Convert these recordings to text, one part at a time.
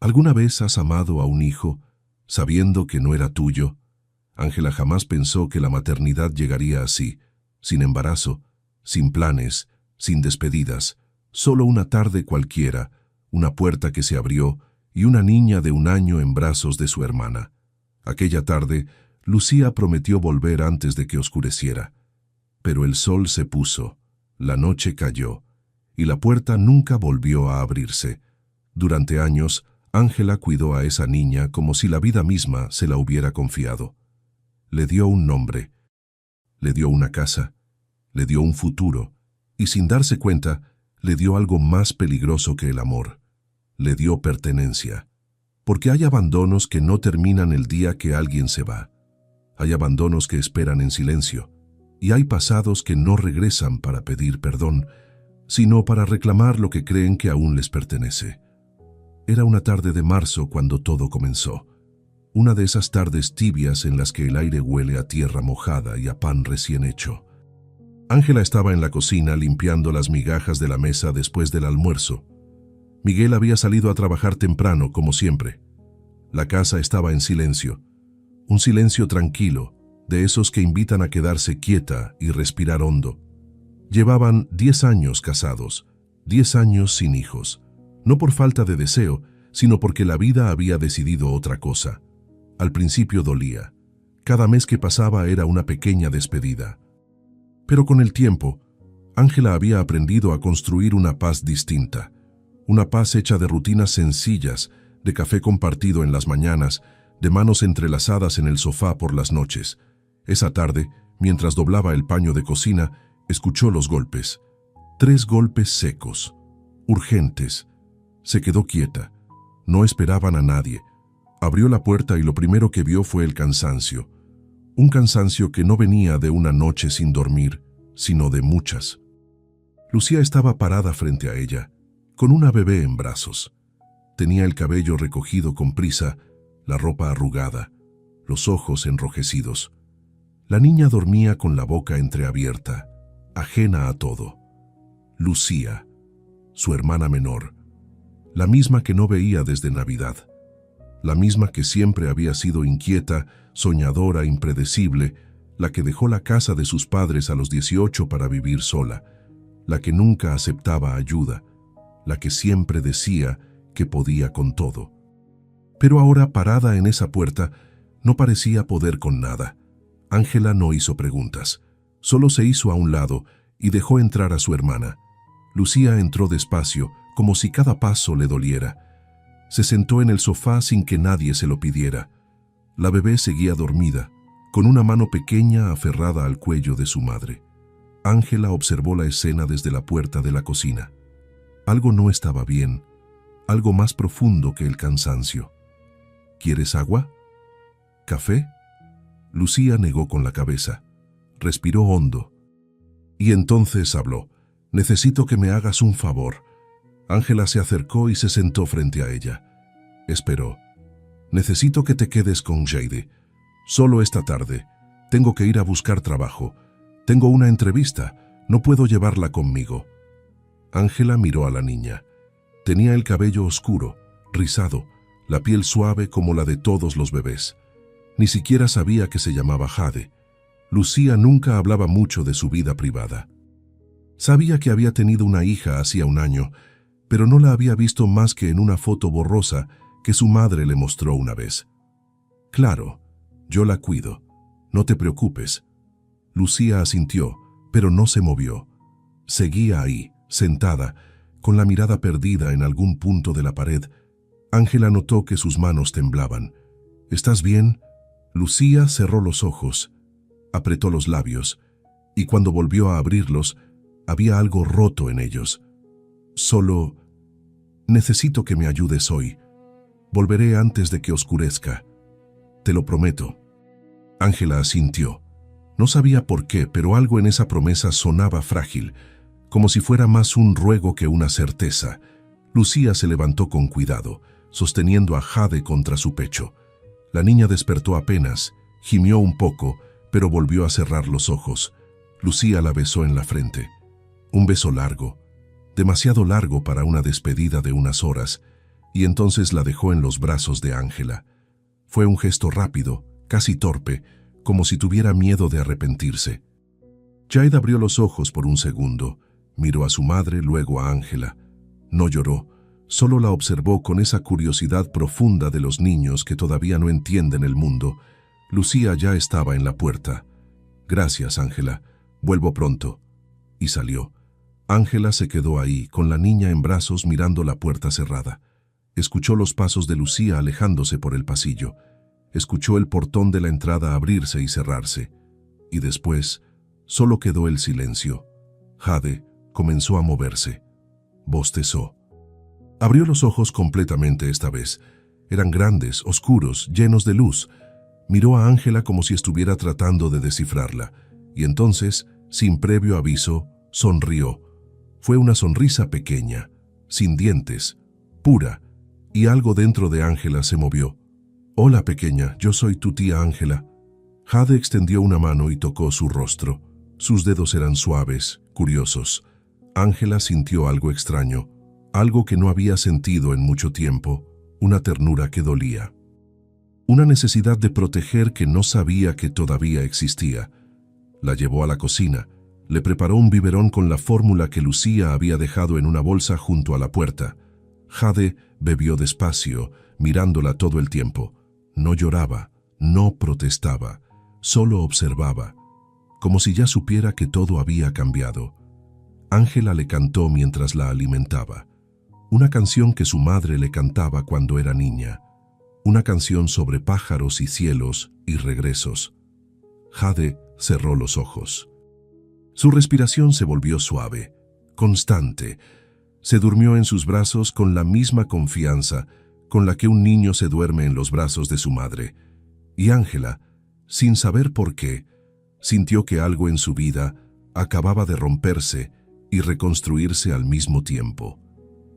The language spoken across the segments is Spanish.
¿Alguna vez has amado a un hijo sabiendo que no era tuyo? Ángela jamás pensó que la maternidad llegaría así, sin embarazo, sin planes, sin despedidas, solo una tarde cualquiera, una puerta que se abrió y una niña de 1 año en brazos de su hermana. Aquella tarde, Lucía prometió volver antes de que oscureciera. Pero el sol se puso, la noche cayó, y la puerta nunca volvió a abrirse. Durante años, Ángela cuidó a esa niña como si la vida misma se la hubiera confiado. Le dio un nombre, le dio una casa, le dio un futuro, y sin darse cuenta, le dio algo más peligroso que el amor. Le dio pertenencia. Porque hay abandonos que no terminan el día que alguien se va. Hay abandonos que esperan en silencio, y hay pasados que no regresan para pedir perdón, sino para reclamar lo que creen que aún les pertenece. Era una tarde de marzo cuando todo comenzó. Una de esas tardes tibias en las que el aire huele a tierra mojada y a pan recién hecho. Ángela estaba en la cocina limpiando las migajas de la mesa después del almuerzo. Miguel había salido a trabajar temprano, como siempre. La casa estaba en silencio. Un silencio tranquilo, de esos que invitan a quedarse quieta y respirar hondo. Llevaban 10 años casados, 10 años sin hijos. No por falta de deseo, sino porque la vida había decidido otra cosa. Al principio dolía. Cada mes que pasaba era una pequeña despedida. Pero con el tiempo, Ángela había aprendido a construir una paz distinta. Una paz hecha de rutinas sencillas, de café compartido en las mañanas, de manos entrelazadas en el sofá por las noches. Esa tarde, mientras doblaba el paño de cocina, escuchó los golpes. 3 golpes secos, urgentes. Se quedó quieta. No esperaban a nadie. Abrió la puerta y lo primero que vio fue el cansancio. Un cansancio que no venía de una noche sin dormir, sino de muchas. Lucía estaba parada frente a ella, con una bebé en brazos. Tenía el cabello recogido con prisa, la ropa arrugada, los ojos enrojecidos. La niña dormía con la boca entreabierta, ajena a todo. Lucía, su hermana menor, la misma que no veía desde Navidad, la misma que siempre había sido inquieta, soñadora, impredecible, la que dejó la casa de sus padres a los 18 para vivir sola, la que nunca aceptaba ayuda, la que siempre decía que podía con todo. Pero ahora, parada en esa puerta, no parecía poder con nada. Ángela no hizo preguntas, solo se hizo a un lado y dejó entrar a su hermana. Lucía entró despacio, como si cada paso le doliera. Se sentó en el sofá sin que nadie se lo pidiera. La bebé seguía dormida, con una mano pequeña aferrada al cuello de su madre. Ángela observó la escena desde la puerta de la cocina. Algo no estaba bien, algo más profundo que el cansancio. ¿Quieres agua? ¿Café? Lucía negó con la cabeza. Respiró hondo. Y entonces habló. «Necesito que me hagas un favor». Ángela se acercó y se sentó frente a ella. Esperó. «Necesito que te quedes con Jade. Solo esta tarde. Tengo que ir a buscar trabajo. Tengo una entrevista. No puedo llevarla conmigo». Ángela miró a la niña. Tenía el cabello oscuro, rizado, la piel suave como la de todos los bebés. Ni siquiera sabía que se llamaba Jade. Lucía nunca hablaba mucho de su vida privada. Sabía que había tenido una hija hacía 1 año, pero no la había visto más que en una foto borrosa que su madre le mostró una vez. «Claro, yo la cuido. No te preocupes». Lucía asintió, pero no se movió. Seguía ahí, sentada, con la mirada perdida en algún punto de la pared. Ángela notó que sus manos temblaban. «¿Estás bien?» Lucía cerró los ojos, apretó los labios, y cuando volvió a abrirlos, había algo roto en ellos. «Solo necesito que me ayudes hoy. Volveré antes de que oscurezca. Te lo prometo». Ángela asintió. No sabía por qué, pero algo en esa promesa sonaba frágil, como si fuera más un ruego que una certeza. Lucía se levantó con cuidado, sosteniendo a Jade contra su pecho. La niña despertó apenas, gimió un poco, pero volvió a cerrar los ojos. Lucía la besó en la frente. Un beso largo, demasiado largo para una despedida de unas horas, y entonces la dejó en los brazos de Ángela. Fue un gesto rápido, casi torpe, como si tuviera miedo de arrepentirse. Jade abrió los ojos por un segundo, miró a su madre, luego a Ángela. No lloró, solo la observó con esa curiosidad profunda de los niños que todavía no entienden el mundo. Lucía ya estaba en la puerta. «Gracias, Ángela. Vuelvo pronto». Y salió. Ángela se quedó ahí, con la niña en brazos mirando la puerta cerrada. Escuchó los pasos de Lucía alejándose por el pasillo. Escuchó el portón de la entrada abrirse y cerrarse. Y después, solo quedó el silencio. Jade comenzó a moverse. Bostezó. Abrió los ojos completamente esta vez. Eran grandes, oscuros, llenos de luz. Miró a Ángela como si estuviera tratando de descifrarla. Y entonces, sin previo aviso, sonrió. Fue una sonrisa pequeña, sin dientes, pura, y algo dentro de Ángela se movió. «Hola, pequeña, yo soy tu tía Ángela». Jade extendió una mano y tocó su rostro. Sus dedos eran suaves, curiosos. Ángela sintió algo extraño, algo que no había sentido en mucho tiempo, una ternura que dolía. Una necesidad de proteger que no sabía que todavía existía. La llevó a la cocina, le preparó un biberón con la fórmula que Lucía había dejado en una bolsa junto a la puerta. Jade bebió despacio, mirándola todo el tiempo. No lloraba, no protestaba, solo observaba, como si ya supiera que todo había cambiado. Ángela le cantó mientras la alimentaba. Una canción que su madre le cantaba cuando era niña. Una canción sobre pájaros y cielos y regresos. Jade cerró los ojos. Su respiración se volvió suave, constante. Se durmió en sus brazos con la misma confianza con la que un niño se duerme en los brazos de su madre. Y Ángela, sin saber por qué, sintió que algo en su vida acababa de romperse y reconstruirse al mismo tiempo.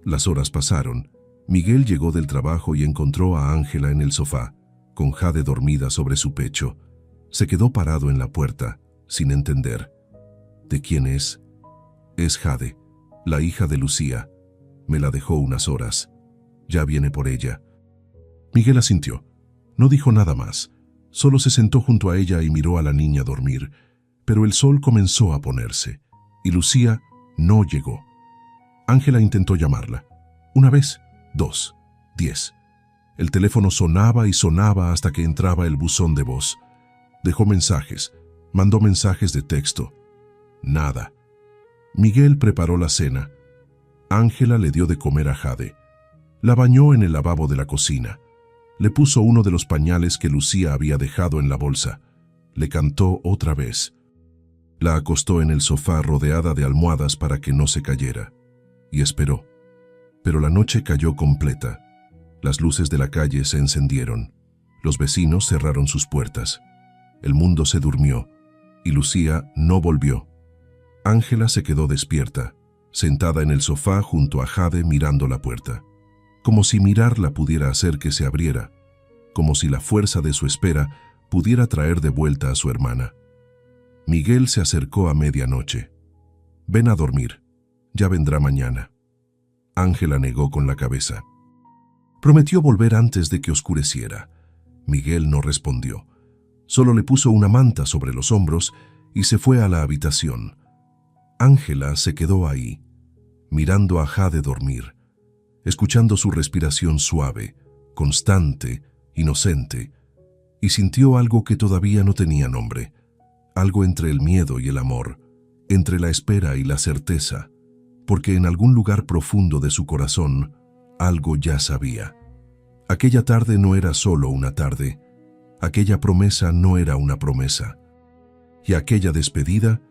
Las horas pasaron. Miguel llegó del trabajo y encontró a Ángela en el sofá, con Jade dormida sobre su pecho. Se quedó parado en la puerta, sin entender. ¿De quién es? Es Jade, la hija de Lucía. Me la dejó unas horas. Ya viene por ella. Miguel asintió. No dijo nada más. Solo se sentó junto a ella y miró a la niña dormir. Pero el sol comenzó a ponerse, y Lucía no llegó. Ángela intentó llamarla. Una vez, 2, 10. El teléfono sonaba y sonaba hasta que entraba el buzón de voz. Dejó mensajes, mandó mensajes de texto. Nada. Miguel preparó la cena. Ángela le dio de comer a Jade. La bañó en el lavabo de la cocina. Le puso uno de los pañales que Lucía había dejado en la bolsa. Le cantó otra vez. La acostó en el sofá rodeada de almohadas para que no se cayera. Y esperó. Pero la noche cayó completa. Las luces de la calle se encendieron. Los vecinos cerraron sus puertas. El mundo se durmió, y Lucía no volvió. Ángela se quedó despierta, sentada en el sofá junto a Jade mirando la puerta. Como si mirarla pudiera hacer que se abriera, como si la fuerza de su espera pudiera traer de vuelta a su hermana. Miguel se acercó a medianoche. «Ven a dormir, ya vendrá mañana». Ángela negó con la cabeza. Prometió volver antes de que oscureciera. Miguel no respondió. Solo le puso una manta sobre los hombros y se fue a la habitación. Ángela se quedó ahí, mirando a Jade dormir, escuchando su respiración suave, constante, inocente, y sintió algo que todavía no tenía nombre, algo entre el miedo y el amor, entre la espera y la certeza, porque en algún lugar profundo de su corazón algo ya sabía. Aquella tarde no era solo una tarde, aquella promesa no era una promesa, y aquella despedida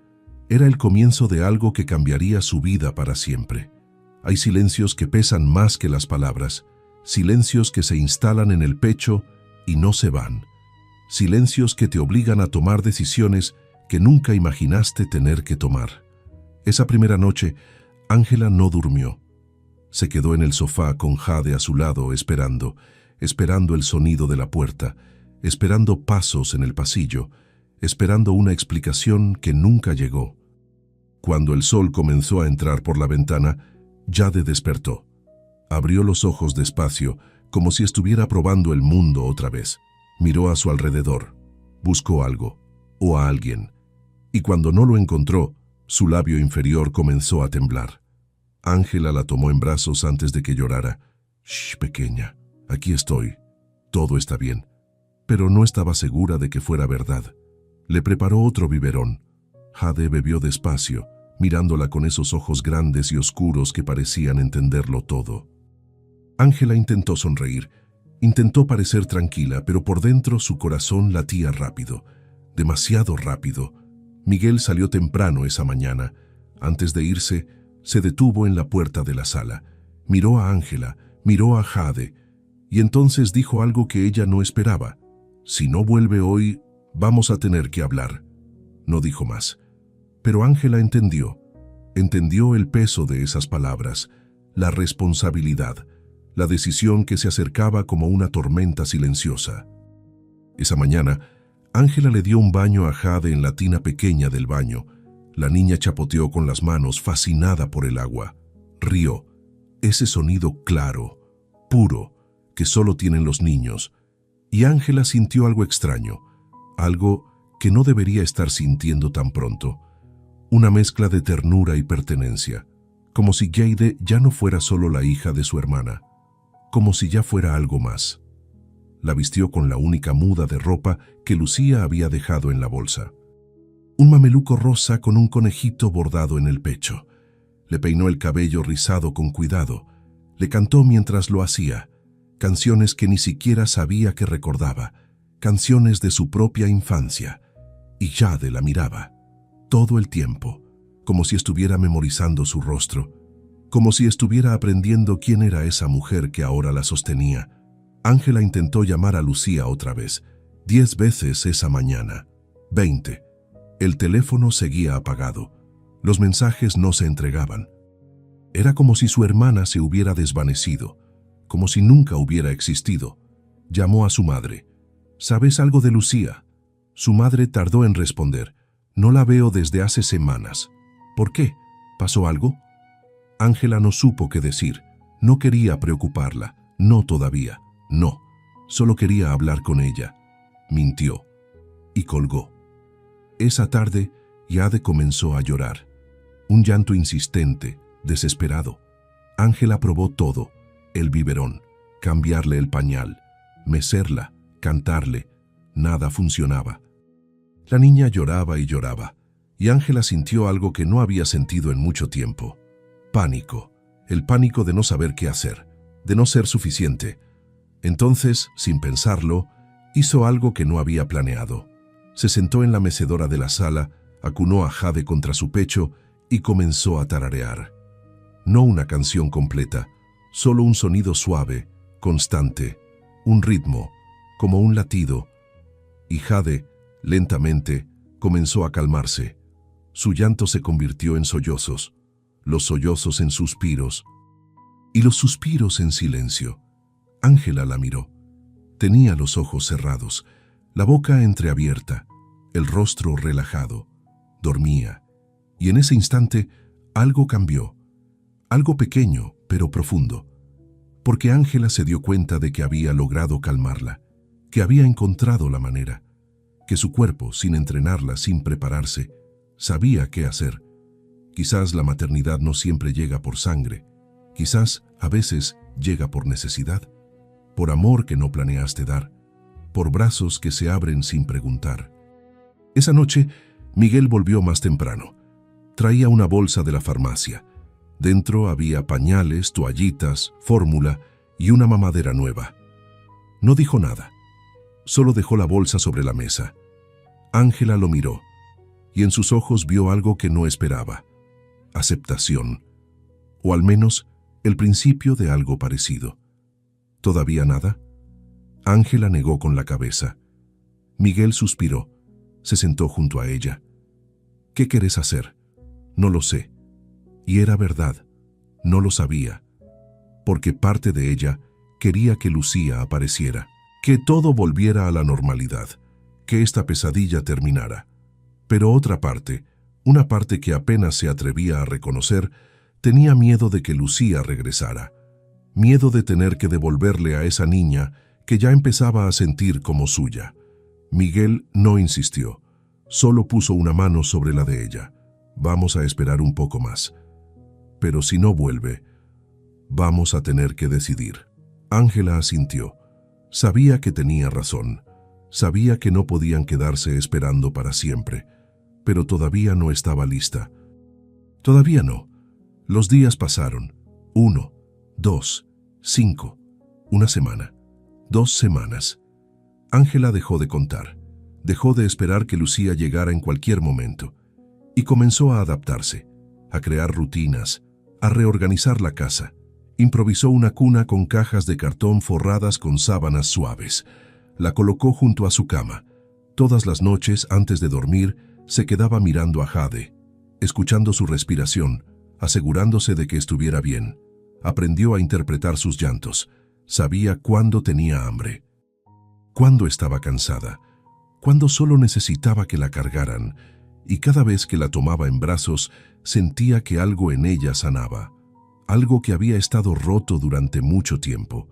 era el comienzo de algo que cambiaría su vida para siempre. Hay silencios que pesan más que las palabras, silencios que se instalan en el pecho y no se van, silencios que te obligan a tomar decisiones que nunca imaginaste tener que tomar. Esa primera noche, Ángela no durmió. Se quedó en el sofá con Jade a su lado esperando el sonido de la puerta, esperando pasos en el pasillo, esperando una explicación que nunca llegó. Cuando el sol comenzó a entrar por la ventana, Jade despertó. Abrió los ojos despacio, como si estuviera probando el mundo otra vez. Miró a su alrededor. Buscó algo, o a alguien. Y cuando no lo encontró, su labio inferior comenzó a temblar. Ángela la tomó en brazos antes de que llorara. «Shh, pequeña, aquí estoy. Todo está bien». Pero no estaba segura de que fuera verdad. Le preparó otro biberón. Jade bebió despacio, mirándola con esos ojos grandes y oscuros que parecían entenderlo todo. Ángela intentó sonreír, intentó parecer tranquila, pero por dentro su corazón latía rápido, demasiado rápido. Miguel salió temprano esa mañana. Antes de irse, se detuvo en la puerta de la sala. Miró a Ángela, miró a Jade, y entonces dijo algo que ella no esperaba. «Si no vuelve hoy, vamos a tener que hablar». No dijo más. Pero Ángela entendió el peso de esas palabras, la responsabilidad, la decisión que se acercaba como una tormenta silenciosa. Esa mañana, Ángela le dio un baño a Jade en la tina pequeña del baño. La niña chapoteó con las manos, fascinada por el agua. Rió, ese sonido claro, puro, que solo tienen los niños. Y Ángela sintió algo extraño, algo que no debería estar sintiendo tan pronto. Una mezcla de ternura y pertenencia, como si Jade ya no fuera solo la hija de su hermana, como si ya fuera algo más. La vistió con la única muda de ropa que Lucía había dejado en la bolsa. Un mameluco rosa con un conejito bordado en el pecho. Le peinó el cabello rizado con cuidado. Le cantó mientras lo hacía, canciones que ni siquiera sabía que recordaba, canciones de su propia infancia. Y Jade la miraba, todo el tiempo, como si estuviera memorizando su rostro, como si estuviera aprendiendo quién era esa mujer que ahora la sostenía. Ángela intentó llamar a Lucía otra vez, 10 veces esa mañana, 20. El teléfono seguía apagado, los mensajes no se entregaban. Era como si su hermana se hubiera desvanecido, como si nunca hubiera existido. Llamó a su madre. «¿Sabes algo de Lucía?». Su madre tardó en responder. «No la veo desde hace semanas». «¿Por qué? ¿Pasó algo?». Ángela no supo qué decir. No quería preocuparla. No todavía. No. Solo quería hablar con ella. Mintió. Y colgó. Esa tarde, Jade comenzó a llorar. Un llanto insistente, desesperado. Ángela probó todo. El biberón, cambiarle el pañal, mecerla, cantarle. Nada funcionaba. La niña lloraba y lloraba, y Ángela sintió algo que no había sentido en mucho tiempo. Pánico. El pánico de no saber qué hacer, de no ser suficiente. Entonces, sin pensarlo, hizo algo que no había planeado. Se sentó en la mecedora de la sala, acunó a Jade contra su pecho y comenzó a tararear. No una canción completa, solo un sonido suave, constante, un ritmo, como un latido. Y Jade, lentamente, comenzó a calmarse. Su llanto se convirtió en sollozos, los sollozos en suspiros, y los suspiros en silencio. Ángela la miró. Tenía los ojos cerrados, la boca entreabierta, el rostro relajado. Dormía. Y en ese instante, algo cambió. Algo pequeño, pero profundo. Porque Ángela se dio cuenta de que había logrado calmarla, que había encontrado la manera, que su cuerpo, sin entrenarla, sin prepararse, sabía qué hacer. Quizás la maternidad no siempre llega por sangre, quizás a veces llega por necesidad, por amor que no planeaste dar, por brazos que se abren sin preguntar. Esa noche, Miguel volvió más temprano. Traía una bolsa de la farmacia. Dentro había pañales, toallitas, fórmula y una mamadera nueva. No dijo nada. Solo dejó la bolsa sobre la mesa. Ángela lo miró, y en sus ojos vio algo que no esperaba. Aceptación. O al menos, el principio de algo parecido. ¿Todavía nada? Ángela negó con la cabeza. Miguel suspiró. Se sentó junto a ella. ¿Qué querés hacer? No lo sé. Y era verdad. No lo sabía. Porque parte de ella quería que Lucía apareciera, que todo volviera a la normalidad, que esta pesadilla terminara. Pero otra parte, una parte que apenas se atrevía a reconocer, tenía miedo de que Lucía regresara. miedo de tener que devolverle a esa niña que ya empezaba a sentir como suya. Miguel no insistió, solo puso una mano sobre la de ella. Vamos a esperar un poco más. Pero si no vuelve, vamos a tener que decidir. Ángela asintió. Sabía que tenía razón. Sabía que no podían quedarse esperando para siempre, pero todavía no estaba lista. Todavía no. Los días pasaron. 1, 2, 5. Una semana. 2 semanas. Ángela dejó de contar. Dejó de esperar que Lucía llegara en cualquier momento. Y comenzó a adaptarse, a crear rutinas, a reorganizar la casa. Improvisó una cuna con cajas de cartón forradas con sábanas suaves. La colocó junto a su cama. Todas las noches, antes de dormir, se quedaba mirando a Jade, escuchando su respiración, asegurándose de que estuviera bien. Aprendió a interpretar sus llantos. Sabía cuándo tenía hambre, cuándo estaba cansada, cuándo solo necesitaba que la cargaran, y cada vez que la tomaba en brazos, sentía que algo en ella sanaba. Algo que había estado roto durante mucho tiempo.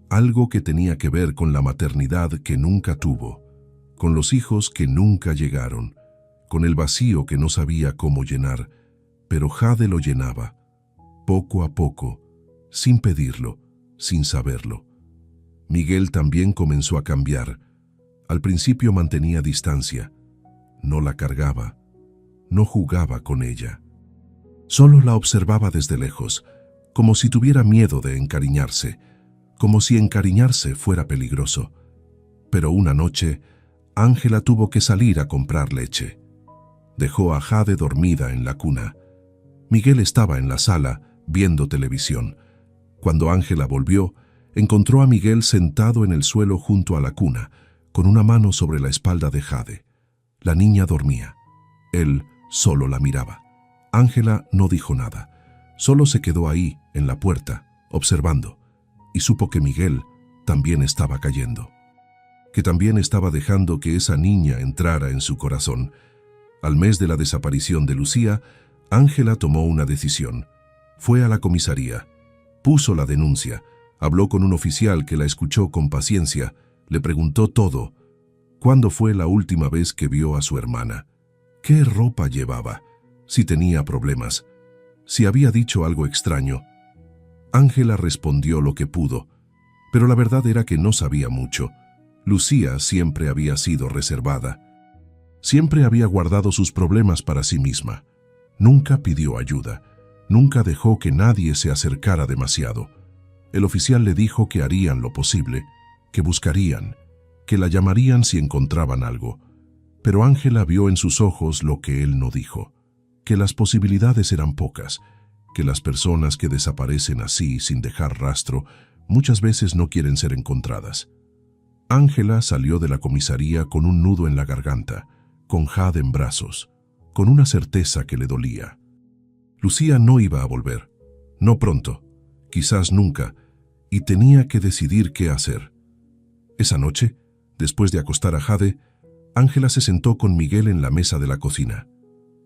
Algo que tenía que ver con la maternidad que nunca tuvo, con los hijos que nunca llegaron, con el vacío que no sabía cómo llenar, pero Jade lo llenaba, poco a poco, sin pedirlo, sin saberlo. Miguel también comenzó a cambiar. Al principio mantenía distancia, no la cargaba, no jugaba con ella. Solo la observaba desde lejos, como si tuviera miedo de encariñarse, como si encariñarse fuera peligroso. Pero una noche, Ángela tuvo que salir a comprar leche. Dejó a Jade dormida en la cuna. Miguel estaba en la sala, viendo televisión. Cuando Ángela volvió, encontró a Miguel sentado en el suelo junto a la cuna, con una mano sobre la espalda de Jade. La niña dormía. Él solo la miraba. Ángela no dijo nada. Solo se quedó ahí, en la puerta, observando. Y supo que Miguel también estaba cayendo, que también estaba dejando que esa niña entrara en su corazón. Al mes de la desaparición de Lucía, Ángela tomó una decisión. Fue a la comisaría, puso la denuncia, habló con un oficial que la escuchó con paciencia, le preguntó todo. ¿Cuándo fue la última vez que vio a su hermana? ¿Qué ropa llevaba? Si tenía problemas, si había dicho algo extraño. Ángela respondió lo que pudo, pero la verdad era que no sabía mucho. Lucía siempre había sido reservada. Siempre había guardado sus problemas para sí misma. Nunca pidió ayuda. Nunca dejó que nadie se acercara demasiado. El oficial le dijo que harían lo posible, que buscarían, que la llamarían si encontraban algo. Pero Ángela vio en sus ojos lo que él no dijo, que las posibilidades eran pocas, que las personas que desaparecen así, sin dejar rastro, muchas veces no quieren ser encontradas. Ángela salió de la comisaría con un nudo en la garganta, con Jade en brazos, con una certeza que le dolía. Lucía no iba a volver, no pronto, quizás nunca, y tenía que decidir qué hacer. Esa noche, después de acostar a Jade, Ángela se sentó con Miguel en la mesa de la cocina.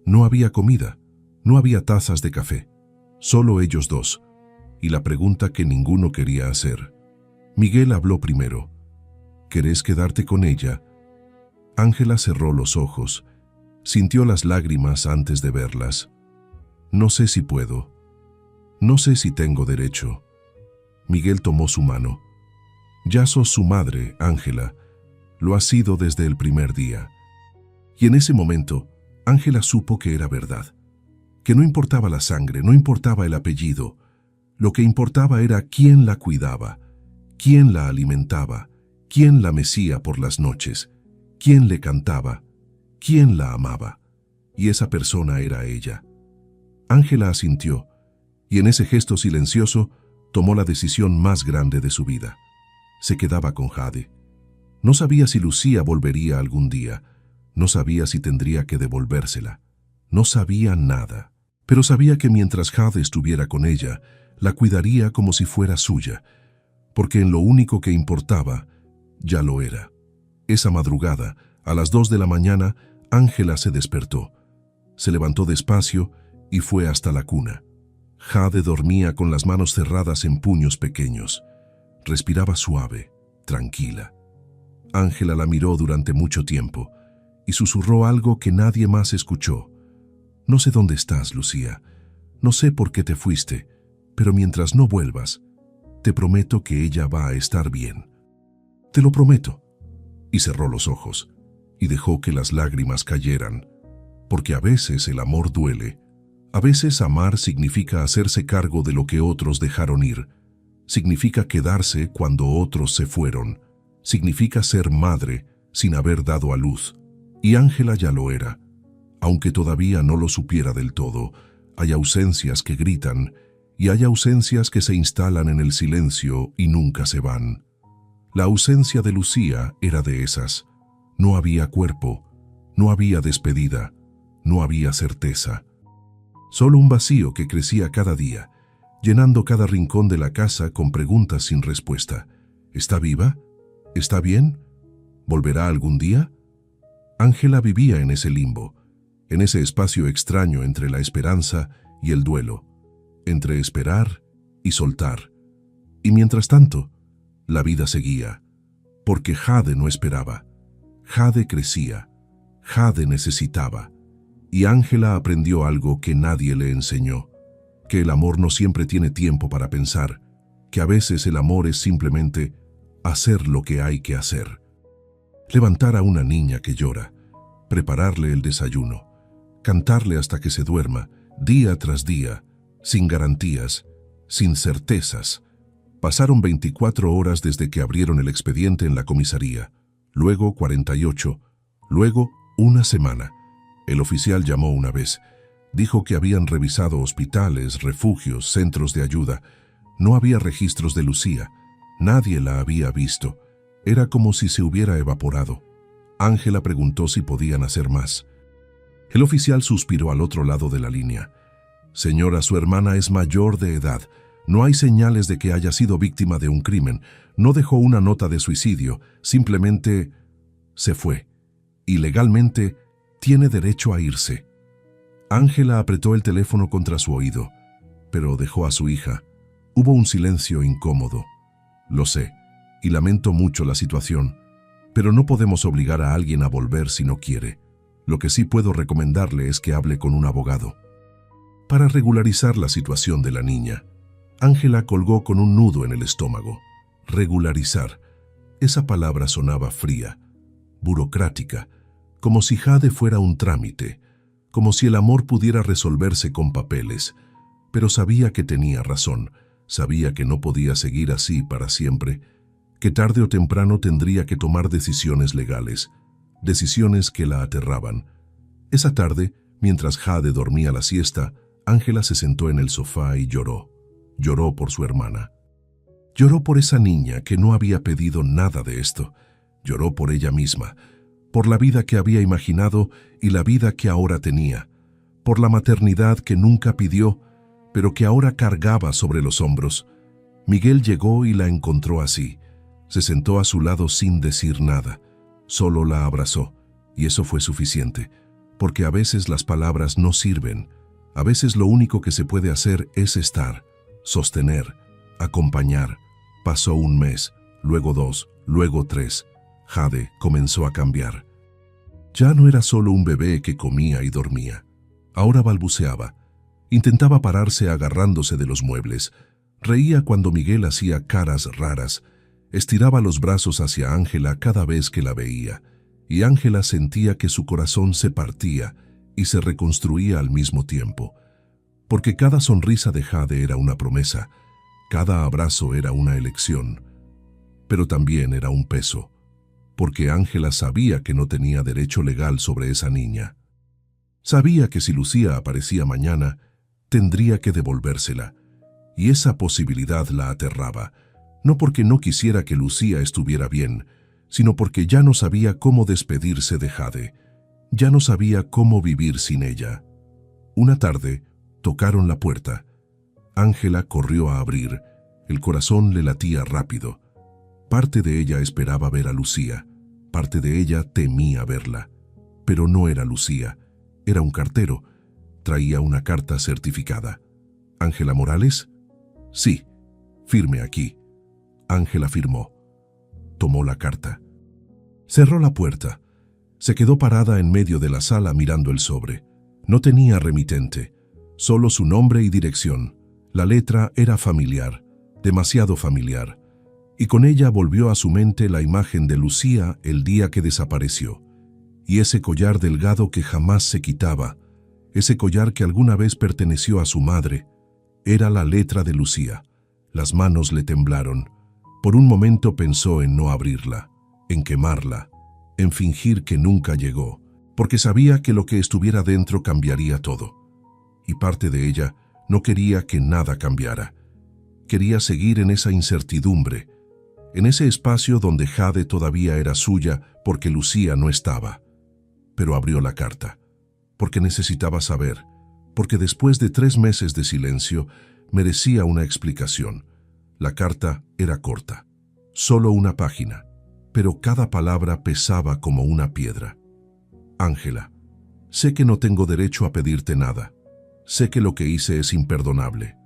No había comida, no había tazas de café. Solo ellos dos, y la pregunta que ninguno quería hacer. Miguel habló primero. ¿Querés quedarte con ella? Ángela cerró los ojos, sintió las lágrimas antes de verlas. No sé si puedo, no sé si tengo derecho. Miguel tomó su mano. Ya sos su madre, Ángela, lo has sido desde el primer día. Y en ese momento, Ángela supo que era verdad. Que no importaba la sangre, no importaba el apellido. Lo que importaba era quién la cuidaba, quién la alimentaba, quién la mecía por las noches, quién le cantaba, quién la amaba. Y esa persona era ella. Ángela asintió, y en ese gesto silencioso tomó la decisión más grande de su vida. Se quedaba con Jade. No sabía si Lucía volvería algún día, no sabía si tendría que devolvérsela, no sabía nada. Pero sabía que mientras Jade estuviera con ella, la cuidaría como si fuera suya, porque en lo único que importaba, ya lo era. Esa madrugada, a las 2 de la mañana, Ángela se despertó. Se levantó despacio y fue hasta la cuna. Jade dormía con las manos cerradas en puños pequeños. Respiraba suave, tranquila. Ángela la miró durante mucho tiempo y susurró algo que nadie más escuchó. No sé dónde estás, Lucía. No sé por qué te fuiste, pero mientras no vuelvas, te prometo que ella va a estar bien. Te lo prometo. Y cerró los ojos y dejó que las lágrimas cayeran, porque a veces el amor duele. A veces amar significa hacerse cargo de lo que otros dejaron ir. Significa quedarse cuando otros se fueron. Significa ser madre sin haber dado a luz. Y Ángela ya lo era. Aunque todavía no lo supiera del todo, hay ausencias que gritan y hay ausencias que se instalan en el silencio y nunca se van. La ausencia de Lucía era de esas. No había cuerpo, no había despedida, no había certeza. Solo un vacío que crecía cada día, llenando cada rincón de la casa con preguntas sin respuesta. ¿Está viva? ¿Está bien? ¿Volverá algún día? Ángela vivía en ese limbo, en ese espacio extraño entre la esperanza y el duelo, entre esperar y soltar. Y mientras tanto, la vida seguía, porque Jade no esperaba. Jade crecía, Jade necesitaba. Y Ángela aprendió algo que nadie le enseñó, que el amor no siempre tiene tiempo para pensar, que a veces el amor es simplemente hacer lo que hay que hacer. Levantar a una niña que llora, prepararle el desayuno, cantarle hasta que se duerma, día tras día, sin garantías, sin certezas. Pasaron 24 horas desde que abrieron el expediente en la comisaría, luego 48, luego una semana. El oficial llamó una vez. Dijo que habían revisado hospitales, refugios, centros de ayuda. No había registros de Lucía. Nadie la había visto. Era como si se hubiera evaporado. Ángela preguntó si podían hacer más. El oficial suspiró al otro lado de la línea. Señora, su hermana es mayor de edad. No hay señales de que haya sido víctima de un crimen. No dejó una nota de suicidio. Simplemente se fue. Y legalmente tiene derecho a irse. Ángela apretó el teléfono contra su oído, pero dejó a su hija. Hubo un silencio incómodo. Lo sé, y lamento mucho la situación, pero no podemos obligar a alguien a volver si no quiere. Lo que sí puedo recomendarle es que hable con un abogado. Para regularizar la situación de la niña, Ángela colgó con un nudo en el estómago. Regularizar. Esa palabra sonaba fría, burocrática, como si Jade fuera un trámite, como si el amor pudiera resolverse con papeles. Pero sabía que tenía razón, sabía que no podía seguir así para siempre, que tarde o temprano tendría que tomar decisiones legales, decisiones que la aterraban. Esa tarde, mientras Jade dormía la siesta, Ángela se sentó en el sofá y lloró. Lloró por su hermana. Lloró por esa niña que no había pedido nada de esto. Lloró por ella misma, por la vida que había imaginado y la vida que ahora tenía, por la maternidad que nunca pidió, pero que ahora cargaba sobre los hombros. Miguel llegó y la encontró así. Se sentó a su lado sin decir nada. Solo la abrazó, y eso fue suficiente, porque a veces las palabras no sirven. A veces lo único que se puede hacer es estar, sostener, acompañar. Pasó un mes, luego 2, luego 3. Jade comenzó a cambiar. Ya no era solo un bebé que comía y dormía. Ahora balbuceaba. Intentaba pararse agarrándose de los muebles. Reía cuando Miguel hacía caras raras. Estiraba los brazos hacia Ángela cada vez que la veía. Y Ángela sentía que su corazón se partía y se reconstruía al mismo tiempo. Porque cada sonrisa de Jade era una promesa. Cada abrazo era una elección. Pero también era un peso, porque Ángela sabía que no tenía derecho legal sobre esa niña. Sabía que si Lucía aparecía mañana, tendría que devolvérsela, y esa posibilidad la aterraba, no porque no quisiera que Lucía estuviera bien, sino porque ya no sabía cómo despedirse de Jade, ya no sabía cómo vivir sin ella. Una tarde, tocaron la puerta. Ángela corrió a abrir, el corazón le latía rápido. Parte de ella esperaba ver a Lucía, parte de ella temía verla. Pero no era Lucía, era un cartero. Traía una carta certificada. ¿Ángela Morales? Sí, firme aquí. Ángela firmó. Tomó la carta. Cerró la puerta. Se quedó parada en medio de la sala mirando el sobre. No tenía remitente, solo su nombre y dirección. La letra era familiar, demasiado familiar, y con ella volvió a su mente la imagen de Lucía el día que desapareció, y ese collar delgado que jamás se quitaba, ese collar que alguna vez perteneció a su madre. Era la letra de Lucía. Las manos le temblaron. Por un momento pensó en no abrirla, en quemarla, en fingir que nunca llegó, porque sabía que lo que estuviera dentro cambiaría todo. Y parte de ella no quería que nada cambiara. Quería seguir en esa incertidumbre, en ese espacio donde Jade todavía era suya porque Lucía no estaba. Pero abrió la carta, porque necesitaba saber, porque después de 3 meses de silencio merecía una explicación. La carta era corta, solo una página, pero cada palabra pesaba como una piedra. Ángela, sé que no tengo derecho a pedirte nada. Sé que lo que hice es imperdonable.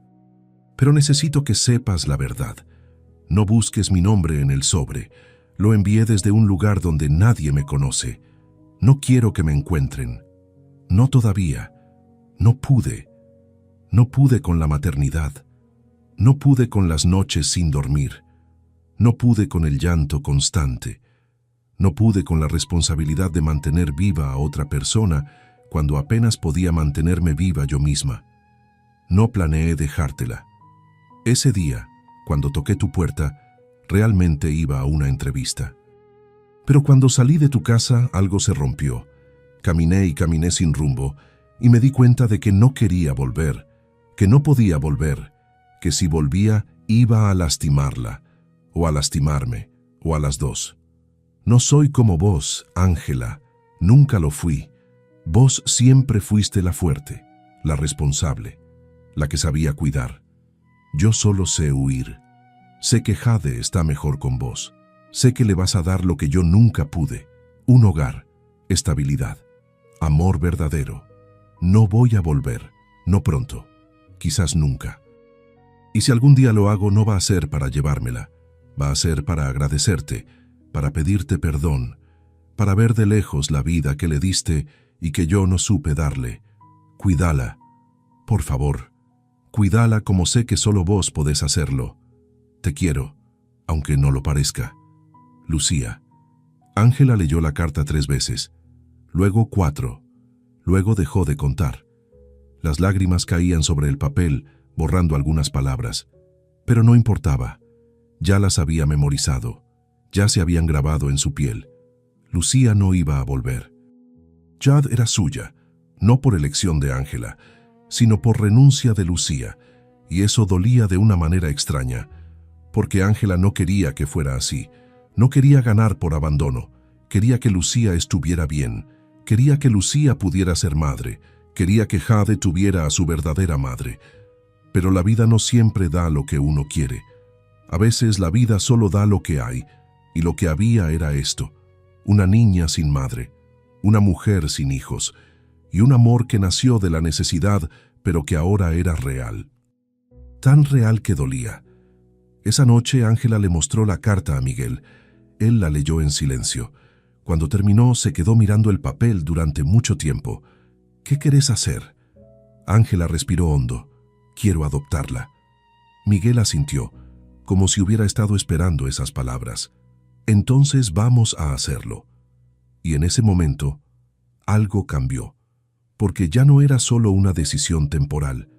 Pero necesito que sepas la verdad. No busques mi nombre en el sobre. Lo envié desde un lugar donde nadie me conoce. No quiero que me encuentren. No todavía. No pude. No pude con la maternidad. No pude con las noches sin dormir. No pude con el llanto constante. No pude con la responsabilidad de mantener viva a otra persona cuando apenas podía mantenerme viva yo misma. No planeé dejártela. Ese día, cuando toqué tu puerta, realmente iba a una entrevista. Pero cuando salí de tu casa, algo se rompió. Caminé y caminé sin rumbo, y me di cuenta de que no quería volver, que no podía volver, que si volvía iba a lastimarla, o a lastimarme, o a las dos. No soy como vos, Ángela, nunca lo fui. Vos siempre fuiste la fuerte, la responsable, la que sabía cuidar. Yo solo sé huir. Sé que Jade está mejor con vos. Sé que le vas a dar lo que yo nunca pude. Un hogar, estabilidad, amor verdadero. No voy a volver, no pronto, quizás nunca. Y si algún día lo hago, no va a ser para llevármela. Va a ser para agradecerte, para pedirte perdón, para ver de lejos la vida que le diste y que yo no supe darle. Cuídala, por favor. Cuídala como sé que solo vos podés hacerlo. Te quiero, aunque no lo parezca. Lucía. Ángela leyó la carta 3 veces, luego 4, luego dejó de contar. Las lágrimas caían sobre el papel, borrando algunas palabras, pero no importaba. Ya las había memorizado, ya se habían grabado en su piel. Lucía no iba a volver. Jade era suya, no por elección de Ángela, sino por renuncia de Lucía, y eso dolía de una manera extraña, porque Ángela no quería que fuera así, no quería ganar por abandono, quería que Lucía estuviera bien, quería que Lucía pudiera ser madre, quería que Jade tuviera a su verdadera madre. Pero la vida no siempre da lo que uno quiere. A veces la vida solo da lo que hay, y lo que había era esto: una niña sin madre, una mujer sin hijos, y un amor que nació de la necesidad, pero que ahora era real. Tan real que dolía. Esa noche Ángela le mostró la carta a Miguel. Él la leyó en silencio. Cuando terminó, se quedó mirando el papel durante mucho tiempo. ¿Qué querés hacer? Ángela respiró hondo. Quiero adoptarla. Miguel asintió, como si hubiera estado esperando esas palabras. Entonces vamos a hacerlo. Y en ese momento, algo cambió, porque ya no era solo una decisión temporal,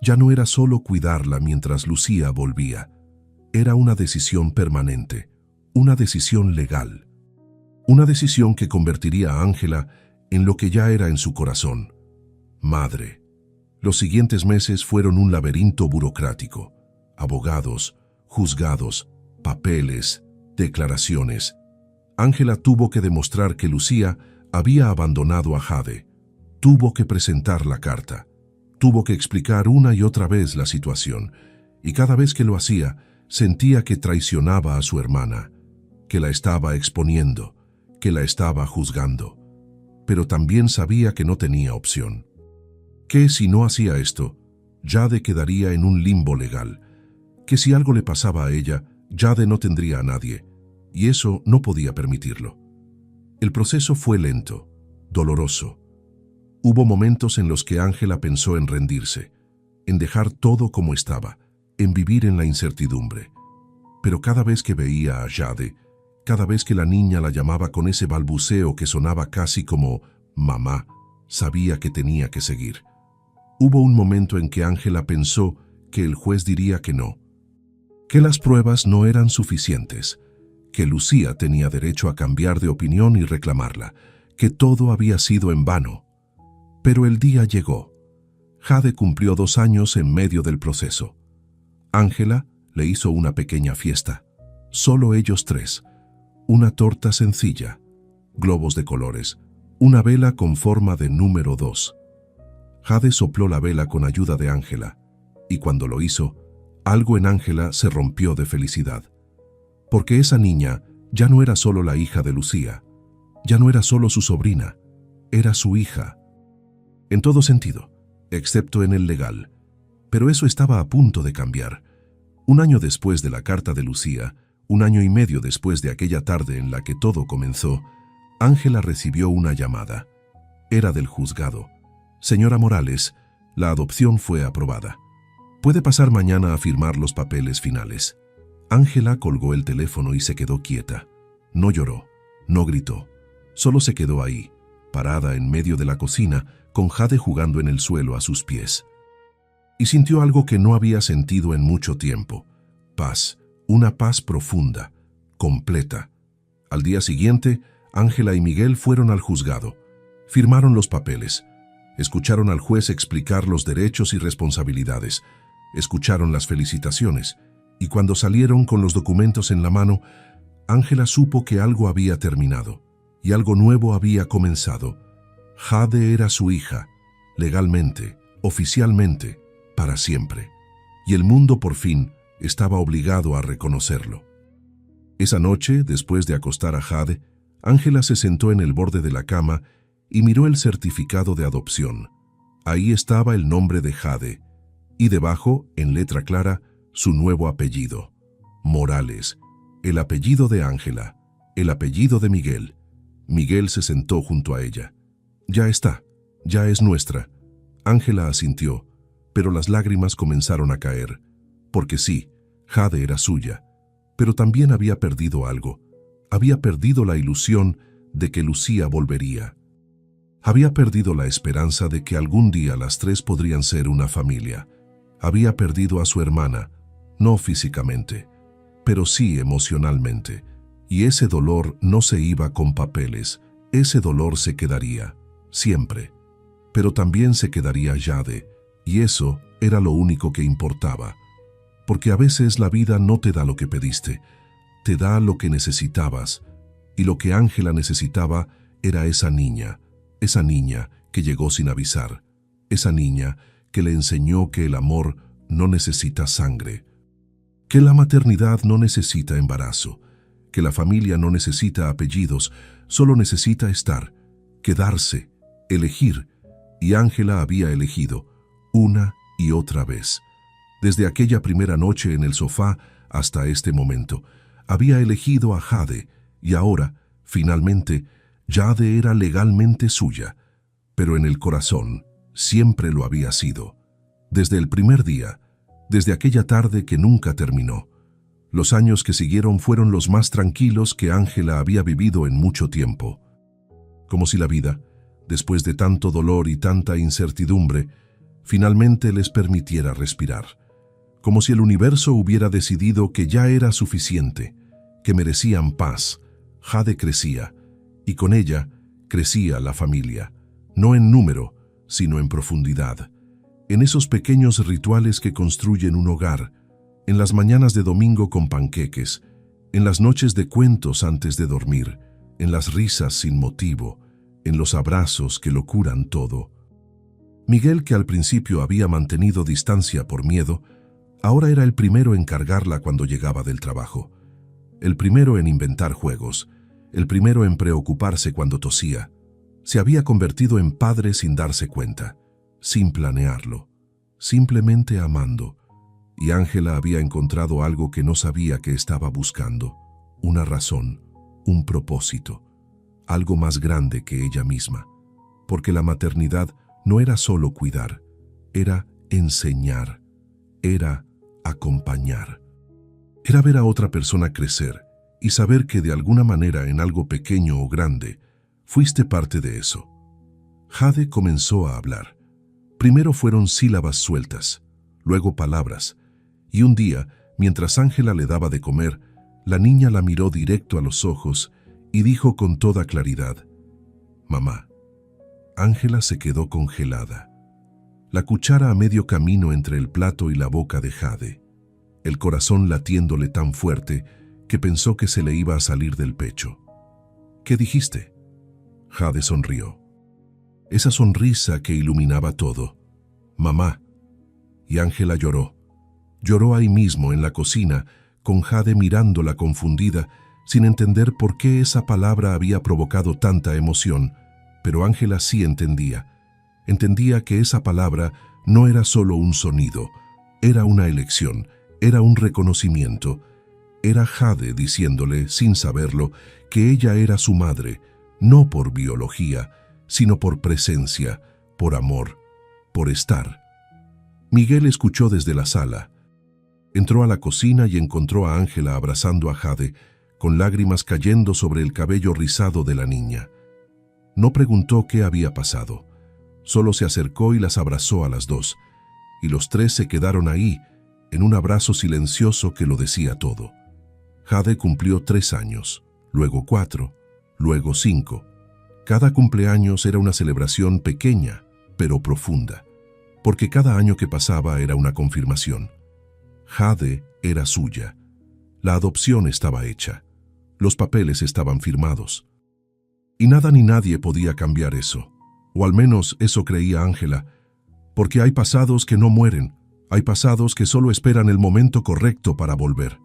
ya no era solo cuidarla mientras Lucía volvía. Era una decisión permanente, una decisión legal, una decisión que convertiría a Ángela en lo que ya era en su corazón: madre. Los siguientes meses fueron un laberinto burocrático: abogados, juzgados, papeles, declaraciones. Ángela tuvo que demostrar que Lucía había abandonado a Jade. Tuvo que presentar la carta. Tuvo que explicar una y otra vez la situación, y cada vez que lo hacía, sentía que traicionaba a su hermana, que la estaba exponiendo, que la estaba juzgando. Pero también sabía que no tenía opción. ¿Qué si no hacía esto? Jade quedaría en un limbo legal, que si algo le pasaba a ella, Jade no tendría a nadie, y eso no podía permitirlo. El proceso fue lento, doloroso. Hubo momentos en los que Ángela pensó en rendirse, en dejar todo como estaba, en vivir en la incertidumbre. Pero cada vez que veía a Jade, cada vez que la niña la llamaba con ese balbuceo que sonaba casi como «mamá», sabía que tenía que seguir. Hubo un momento en que Ángela pensó que el juez diría que no, que las pruebas no eran suficientes, que Lucía tenía derecho a cambiar de opinión y reclamarla, que todo había sido en vano. Pero el día llegó. Jade cumplió 2 años en medio del proceso. Ángela le hizo una pequeña fiesta, solo ellos 3, una torta sencilla, globos de colores, una vela con forma de número 2. Jade sopló la vela con ayuda de Ángela, y cuando lo hizo, algo en Ángela se rompió de felicidad. Porque esa niña ya no era solo la hija de Lucía, ya no era solo su sobrina, era su hija. En todo sentido, excepto en el legal. Pero eso estaba a punto de cambiar. 1 año después de la carta de Lucía, 1 año y medio después de aquella tarde en la que todo comenzó, Ángela recibió una llamada. Era del juzgado. Señora Morales, la adopción fue aprobada. Puede pasar mañana a firmar los papeles finales. Ángela colgó el teléfono y se quedó quieta. No lloró, no gritó. Solo se quedó ahí, parada en medio de la cocina, con Jade jugando en el suelo a sus pies. Y sintió algo que no había sentido en mucho tiempo. Paz, una paz profunda, completa. Al día siguiente, Ángela y Miguel fueron al juzgado. Firmaron los papeles. Escucharon al juez explicar los derechos y responsabilidades. Escucharon las felicitaciones. Y cuando salieron con los documentos en la mano, Ángela supo que algo había terminado y algo nuevo había comenzado. Jade era su hija, legalmente, oficialmente, para siempre. Y el mundo por fin estaba obligado a reconocerlo. Esa noche, después de acostar a Jade, Ángela se sentó en el borde de la cama y miró el certificado de adopción. Ahí estaba el nombre de Jade, y debajo, en letra clara, su nuevo apellido, Morales, el apellido de Ángela, el apellido de Miguel. Miguel se sentó junto a ella. Ya está, ya es nuestra. Ángela asintió, pero las lágrimas comenzaron a caer, porque sí, Jade era suya, pero también había perdido algo. Había perdido la ilusión de que Lucía volvería. Había perdido la esperanza de que algún día las 3 podrían ser una familia. Había perdido a su hermana, no físicamente, pero sí emocionalmente. Y ese dolor no se iba con papeles, ese dolor se quedaría, siempre. Pero también se quedaría Jade, y eso era lo único que importaba. Porque a veces la vida no te da lo que pediste, te da lo que necesitabas, y lo que Ángela necesitaba era esa niña que llegó sin avisar, esa niña que le enseñó que el amor no necesita sangre, que la maternidad no necesita embarazo, que la familia no necesita apellidos, solo necesita estar, quedarse, elegir, y Ángela había elegido, una y otra vez. Desde aquella primera noche en el sofá hasta este momento, había elegido a Jade, y ahora, finalmente, Jade era legalmente suya, pero en el corazón siempre lo había sido. Desde el primer día, desde aquella tarde que nunca terminó. Los años que siguieron fueron los más tranquilos que Ángela había vivido en mucho tiempo. Como si la vida, después de tanto dolor y tanta incertidumbre, finalmente les permitiera respirar. Como si el universo hubiera decidido que ya era suficiente, que merecían paz. Jade crecía, y con ella crecía la familia, no en número, sino en profundidad. En esos pequeños rituales que construyen un hogar, en las mañanas de domingo con panqueques, en las noches de cuentos antes de dormir, en las risas sin motivo, en los abrazos que lo curan todo. Miguel, que al principio había mantenido distancia por miedo, ahora era el primero en cargarla cuando llegaba del trabajo, el primero en inventar juegos, el primero en preocuparse cuando tosía. Se había convertido en padre sin darse cuenta, sin planearlo. simplemente amando, y Ángela había encontrado algo que no sabía que estaba buscando, una razón, un propósito, algo más grande que ella misma, porque la maternidad no era solo cuidar, era enseñar, era acompañar. Era ver a otra persona crecer y saber que de alguna manera en algo pequeño o grande, fuiste parte de eso. Jade comenzó a hablar. Primero fueron sílabas sueltas, luego palabras, y un día, mientras Ángela le daba de comer, la niña la miró directo a los ojos y dijo con toda claridad: «Mamá». Ángela se quedó congelada, la cuchara a medio camino entre el plato y la boca de Jade, el corazón latiéndole tan fuerte que pensó que se le iba a salir del pecho. «¿Qué dijiste?». Jade sonrió. Esa sonrisa que iluminaba todo. «Mamá». Y Ángela lloró. Lloró ahí mismo, en la cocina, con Jade mirándola confundida, sin entender por qué esa palabra había provocado tanta emoción. Pero Ángela sí entendía. Entendía que esa palabra no era solo un sonido, era una elección, era un reconocimiento. Era Jade diciéndole, sin saberlo, que ella era su madre, no por biología, sino por presencia, por amor, por estar. Miguel escuchó desde la sala. Entró a la cocina y encontró a Ángela abrazando a Jade, con lágrimas cayendo sobre el cabello rizado de la niña. No preguntó qué había pasado, solo se acercó y las abrazó a las dos, y los tres se quedaron ahí, en un abrazo silencioso que lo decía todo. Jade cumplió 3 años, luego 4, luego 5. Cada cumpleaños era una celebración pequeña, pero profunda, porque cada año que pasaba era una confirmación. Jade era suya. La adopción estaba hecha. Los papeles estaban firmados. Y nada ni nadie podía cambiar eso, o al menos eso creía Ángela, porque hay pasados que no mueren, hay pasados que solo esperan el momento correcto para volver.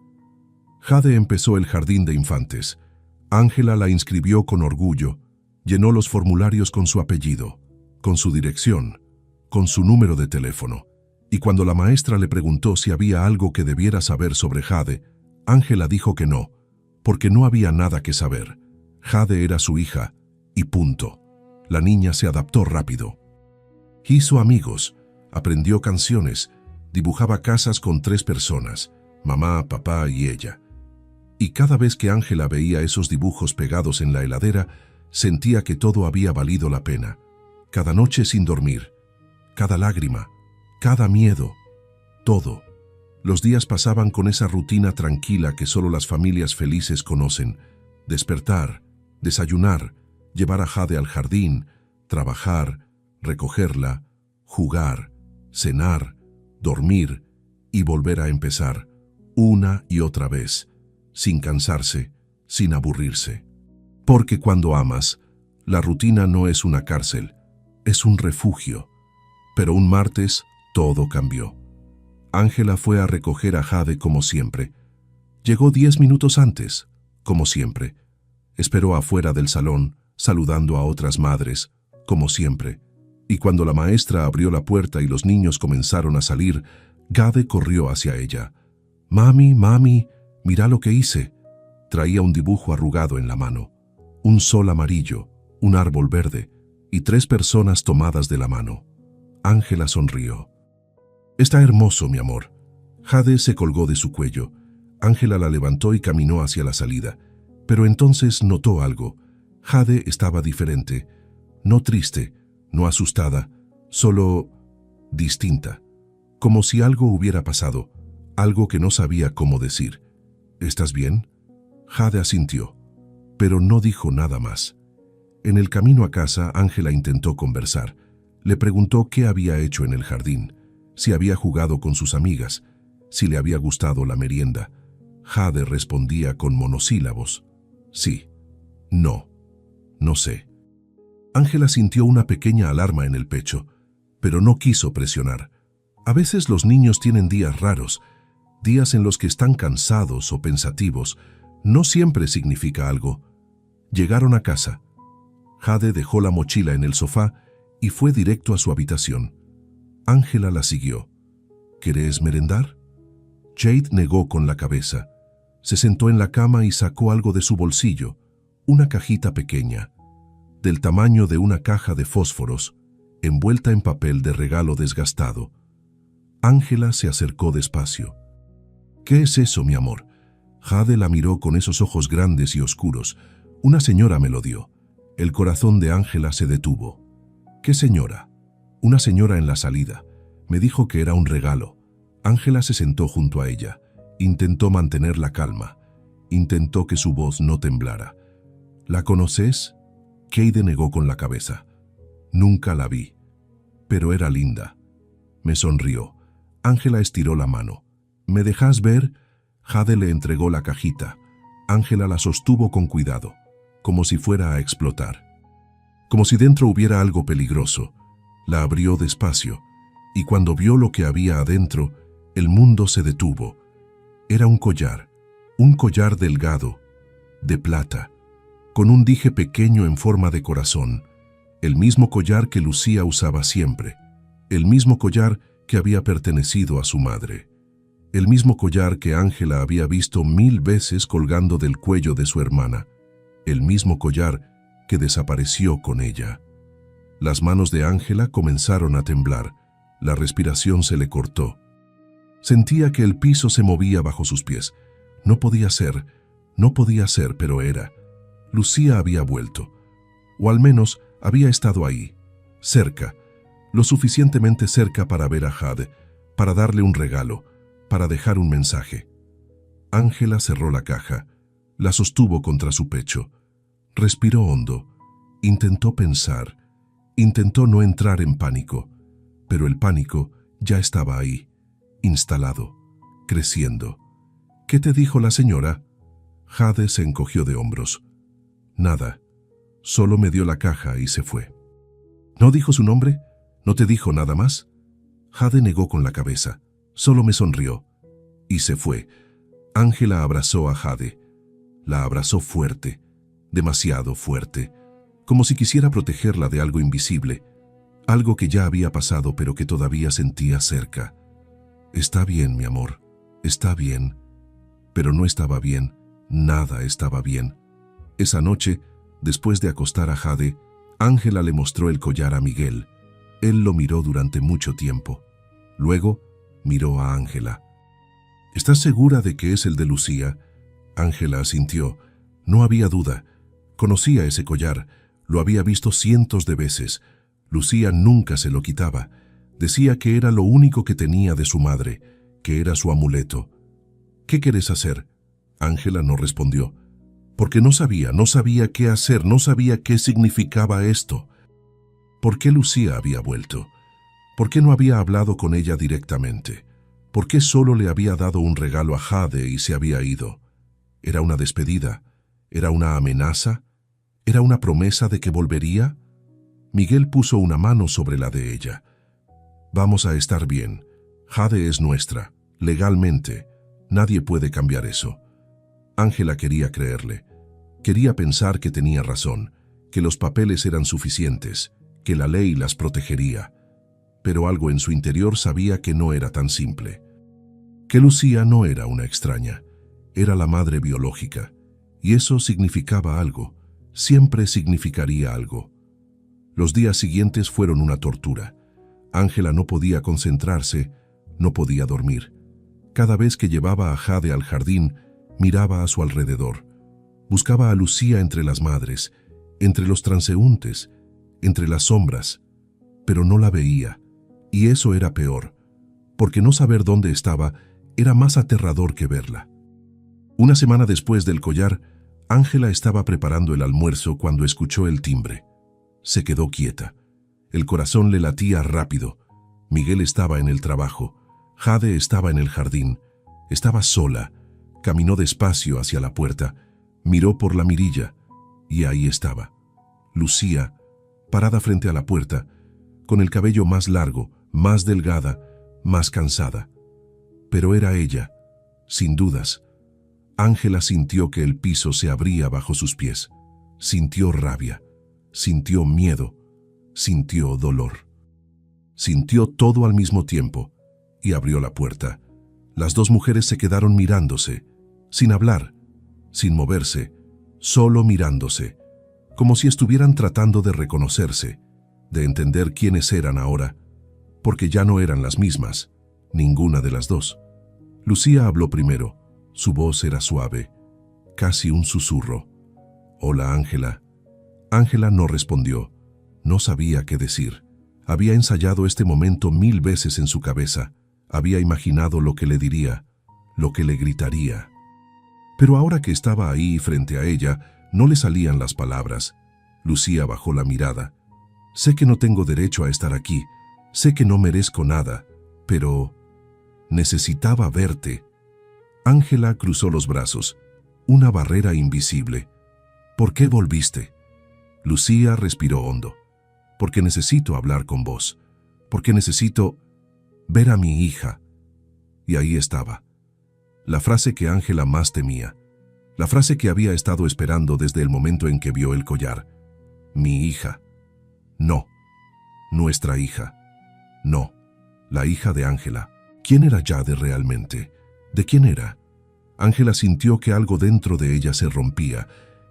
Jade empezó el jardín de infantes. Ángela la inscribió con orgullo, llenó los formularios con su apellido, con su dirección, con su número de teléfono, y cuando la maestra le preguntó si había algo que debiera saber sobre Jade, Ángela dijo que no, porque no había nada que saber. Jade era su hija, y punto. La niña se adaptó rápido. Hizo amigos, aprendió canciones, dibujaba casas con 3 personas, mamá, papá y ella. Y cada vez que Ángela veía esos dibujos pegados en la heladera, sentía que todo había valido la pena. Cada noche sin dormir, cada lágrima, cada miedo, todo. Los días pasaban con esa rutina tranquila que solo las familias felices conocen. Despertar, desayunar, llevar a Jade al jardín, trabajar, recogerla, jugar, cenar, dormir y volver a empezar, una y otra vez, sin cansarse, sin aburrirse. Porque cuando amas, la rutina no es una cárcel, es un refugio. Pero un martes, todo cambió. Ángela fue a recoger a Jade como siempre. Llegó 10 minutos antes, como siempre. Esperó afuera del salón, saludando a otras madres, como siempre. Y cuando la maestra abrió la puerta y los niños comenzaron a salir, Jade corrió hacia ella. «Mami, mami, mira lo que hice». Traía un dibujo arrugado en la mano. Un sol amarillo, un árbol verde y 3 personas tomadas de la mano. Ángela sonrió. «Está hermoso, mi amor». Jade se colgó de su cuello. Ángela la levantó y caminó hacia la salida. Pero entonces notó algo. Jade estaba diferente. No triste, no asustada, solo distinta. Como si algo hubiera pasado, algo que no sabía cómo decir. «¿Estás bien?». Jade asintió, pero no dijo nada más. En el camino a casa, Ángela intentó conversar. Le preguntó qué había hecho en el jardín, si había jugado con sus amigas, si le había gustado la merienda. Jade respondía con monosílabos. Sí, no, no sé. Ángela sintió una pequeña alarma en el pecho, pero no quiso presionar. A veces los niños tienen días raros, días en los que están cansados o pensativos. No siempre significa algo. Llegaron a casa. Jade dejó la mochila en el sofá y fue directo a su habitación. Ángela la siguió. ¿Querés merendar? Jade negó con la cabeza. Se sentó en la cama y sacó algo de su bolsillo, una cajita pequeña, del tamaño de una caja de fósforos, envuelta en papel de regalo desgastado. Ángela se acercó despacio. ¿Qué es eso, mi amor? Jade la miró con esos ojos grandes y oscuros. Una señora me lo dio. El corazón de Ángela se detuvo. ¿Qué señora? Una señora en la salida. Me dijo que era un regalo. Ángela se sentó junto a ella. Intentó mantener la calma. Intentó que su voz no temblara. ¿La conoces? Cade negó con la cabeza. Nunca la vi. Pero era linda. Me sonrió. Ángela estiró la mano. ¿Me dejas ver? Jade le entregó la cajita. Ángela la sostuvo con cuidado, como si fuera a explotar. Como si dentro hubiera algo peligroso. La abrió despacio, y cuando vio lo que había adentro, el mundo se detuvo. Era un collar delgado, de plata, con un dije pequeño en forma de corazón, el mismo collar que Lucía usaba siempre, el mismo collar que había pertenecido a su madre, el mismo collar que Ángela había visto 1000 veces colgando del cuello de su hermana, el mismo collar que desapareció con ella. Las manos de Ángela comenzaron a temblar, la respiración se le cortó. Sentía que el piso se movía bajo sus pies. No podía ser, pero era. Lucía había vuelto, o al menos había estado ahí, cerca, lo suficientemente cerca para ver a Jade, para darle un regalo, para dejar un mensaje. Ángela cerró la caja, la sostuvo contra su pecho, respiró hondo, intentó pensar, intentó no entrar en pánico, pero el pánico ya estaba ahí, instalado, creciendo. ¿Qué te dijo la señora? Jade se encogió de hombros. Nada, solo me dio la caja y se fue. ¿No dijo su nombre? ¿No te dijo nada más? Jade negó con la cabeza, solo me sonrió. Y se fue. Ángela abrazó a Jade. La abrazó fuerte, demasiado fuerte, como si quisiera protegerla de algo invisible, algo que ya había pasado pero que todavía sentía cerca. Está bien, mi amor, está bien. Pero no estaba bien, nada estaba bien. Esa noche, después de acostar a Jade, Ángela le mostró el collar a Miguel. Él lo miró durante mucho tiempo. Luego, miró a Ángela. ¿Estás segura de que es el de Lucía? Ángela asintió. No había duda. Conocía ese collar. Lo había visto cientos de veces. Lucía nunca se lo quitaba. Decía que era lo único que tenía de su madre, que era su amuleto. ¿Qué querés hacer? Ángela no respondió. Porque no sabía qué hacer, no sabía qué significaba esto. ¿Por qué Lucía había vuelto? ¿Por qué no había hablado con ella directamente? ¿Por qué solo le había dado un regalo a Jade y se había ido? ¿Era una despedida? ¿Era una amenaza? ¿Era una promesa de que volvería? Miguel puso una mano sobre la de ella. Vamos a estar bien. Jade es nuestra, legalmente. Nadie puede cambiar eso. Ángela quería creerle. Quería pensar que tenía razón, que los papeles eran suficientes, que la ley las protegería. Pero algo en su interior sabía que no era tan simple. Que Lucía no era una extraña, era la madre biológica, y eso significaba algo, siempre significaría algo. Los días siguientes fueron una tortura. Ángela no podía concentrarse, no podía dormir. Cada vez que llevaba a Jade al jardín, miraba a su alrededor. Buscaba a Lucía entre las madres, entre los transeúntes, entre las sombras, pero no la veía, y eso era peor, porque no saber dónde estaba era más aterrador que verla. Una semana después del collar, Ángela estaba preparando el almuerzo cuando escuchó el timbre. Se quedó quieta. El corazón le latía rápido. Miguel estaba en el trabajo. Jade estaba en el jardín. Estaba sola. Caminó despacio hacia la puerta. Miró por la mirilla. Y ahí estaba. Lucía, parada frente a la puerta, con el cabello más largo, más delgada, más cansada. Pero era ella, sin dudas. Ángela sintió que el piso se abría bajo sus pies. Sintió rabia. Sintió miedo. Sintió dolor. Sintió todo al mismo tiempo y abrió la puerta. Las dos mujeres se quedaron mirándose, sin hablar, sin moverse, solo mirándose, como si estuvieran tratando de reconocerse, de entender quiénes eran ahora, porque ya no eran las mismas, ninguna de las dos. Lucía habló primero. Su voz era suave, casi un susurro. «Hola, Ángela». Ángela no respondió. No sabía qué decir. Había ensayado este momento 1000 veces en su cabeza. Había imaginado lo que le diría, lo que le gritaría. Pero ahora que estaba ahí frente a ella, no le salían las palabras. Lucía bajó la mirada. «Sé que no tengo derecho a estar aquí. Sé que no merezco nada, pero necesitaba verte». Ángela cruzó los brazos. Una barrera invisible. «¿Por qué volviste?» Lucía respiró hondo. «Porque necesito hablar con vos. Porque necesito ver a mi hija». Y ahí estaba. La frase que Ángela más temía. La frase que había estado esperando desde el momento en que vio el collar. «Mi hija». No. Nuestra hija. No. La hija de Ángela. ¿Quién era Jade realmente? ¿De quién era? Ángela sintió que algo dentro de ella se rompía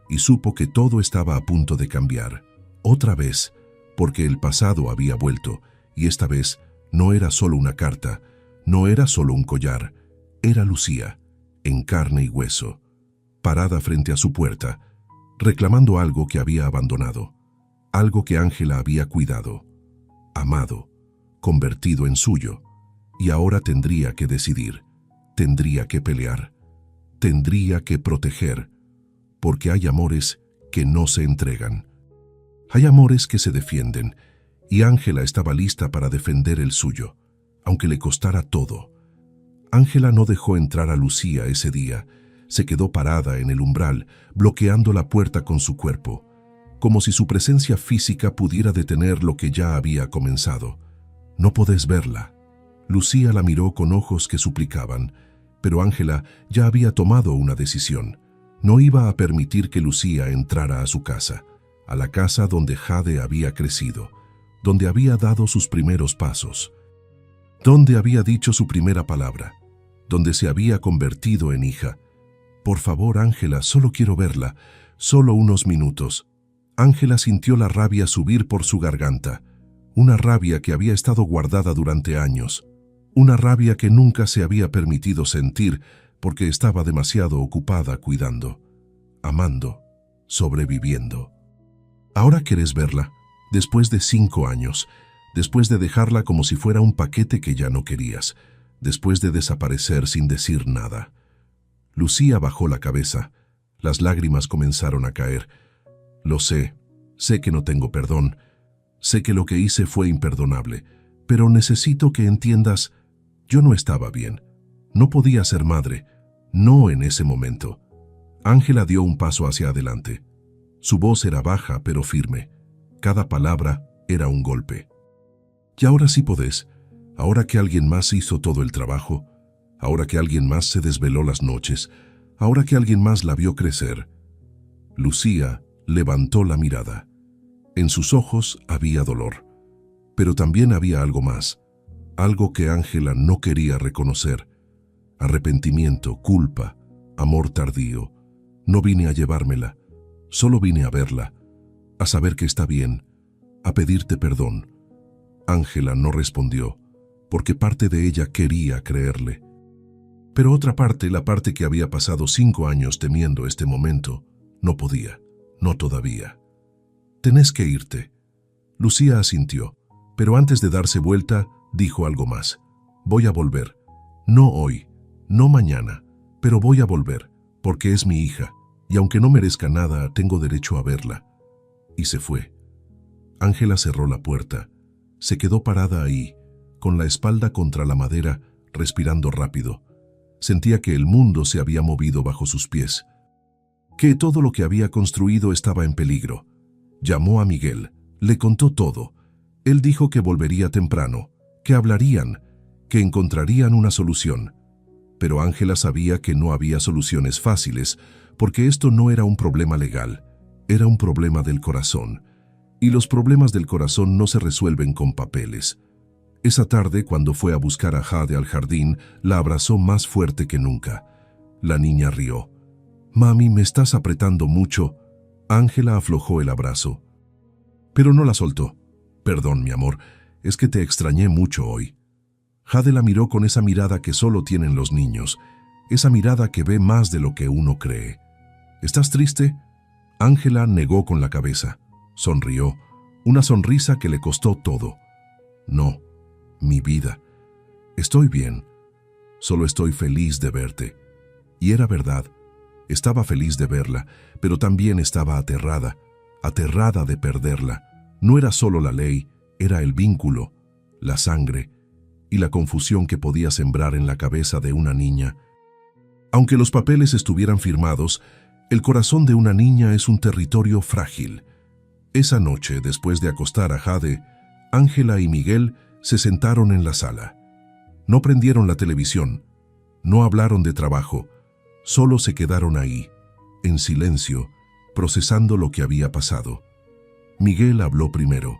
y supo que todo estaba a punto de cambiar. Otra vez, porque el pasado había vuelto, y esta vez no era solo una carta, no era solo un collar, era Lucía, en carne y hueso, parada frente a su puerta, reclamando algo que había abandonado, algo que Ángela había cuidado, amado, convertido en suyo, y ahora tendría que decidir, tendría que pelear, tendría que proteger, porque hay amores que no se entregan. Hay amores que se defienden, y Ángela estaba lista para defender el suyo, aunque le costara todo. Ángela no dejó entrar a Lucía ese día, se quedó parada en el umbral, bloqueando la puerta con su cuerpo, como si su presencia física pudiera detener lo que ya había comenzado. «No podés verla». Lucía la miró con ojos que suplicaban, pero Ángela ya había tomado una decisión. No iba a permitir que Lucía entrara a su casa, a la casa donde Jade había crecido, donde había dado sus primeros pasos, donde había dicho su primera palabra, donde se había convertido en hija. «Por favor, Ángela, solo quiero verla, solo unos minutos». Ángela sintió la rabia subir por su garganta, una rabia que había estado guardada durante años, una rabia que nunca se había permitido sentir porque estaba demasiado ocupada cuidando, amando, sobreviviendo. «Ahora querés verla, después de 5 años, después de dejarla como si fuera un paquete que ya no querías, después de desaparecer sin decir nada». Lucía bajó la cabeza. Las lágrimas comenzaron a caer. «Lo sé que no tengo perdón, sé que lo que hice fue imperdonable, pero necesito que entiendas, yo no estaba bien, no podía ser madre, no en ese momento». Ángela dio un paso hacia adelante. Su voz era baja pero firme, cada palabra era un golpe. «Y ahora sí podés, ahora que alguien más hizo todo el trabajo, ahora que alguien más se desveló las noches, ahora que alguien más la vio crecer». Lucía levantó la mirada. En sus ojos había dolor, pero también había algo más, algo que Ángela no quería reconocer. Arrepentimiento, culpa, amor tardío. No vine a llevármela, solo vine a verla, a saber que está bien, a pedirte perdón. Ángela no respondió, porque parte de ella quería creerle. Pero otra parte, la parte que había pasado 5 años temiendo este momento, no podía, no todavía. «Tenés que irte». Lucía asintió, pero antes de darse vuelta, dijo algo más. «Voy a volver. No hoy, no mañana, pero voy a volver, porque es mi hija, y aunque no merezca nada, tengo derecho a verla». Y se fue. Ángela cerró la puerta. Se quedó parada ahí, con la espalda contra la madera, respirando rápido. Sentía que el mundo se había movido bajo sus pies, que todo lo que había construido estaba en peligro. Llamó a Miguel, le contó todo. Él dijo que volvería temprano, que hablarían, que encontrarían una solución. Pero Ángela sabía que no había soluciones fáciles, porque esto no era un problema legal, era un problema del corazón. Y los problemas del corazón no se resuelven con papeles. Esa tarde, cuando fue a buscar a Jade al jardín, la abrazó más fuerte que nunca. La niña rió. «Mami, me estás apretando mucho». Ángela aflojó el abrazo, pero no la soltó. «Perdón, mi amor, es que te extrañé mucho hoy». Jade la miró con esa mirada que solo tienen los niños, esa mirada que ve más de lo que uno cree. «¿Estás triste?». Ángela negó con la cabeza. Sonrió, una sonrisa que le costó todo. «No, mi vida. Estoy bien. Solo estoy feliz de verte». Y era verdad. Estaba feliz de verla, pero también estaba aterrada de perderla. No era solo la ley, era el vínculo, la sangre y la confusión que podía sembrar en la cabeza de una niña. Aunque los papeles estuvieran firmados, el corazón de una niña es un territorio frágil. Esa noche, después de acostar a Jade, Ángela y Miguel se sentaron en la sala. No prendieron la televisión, no hablaron de trabajo, solo se quedaron ahí, en silencio, procesando lo que había pasado. Miguel habló primero.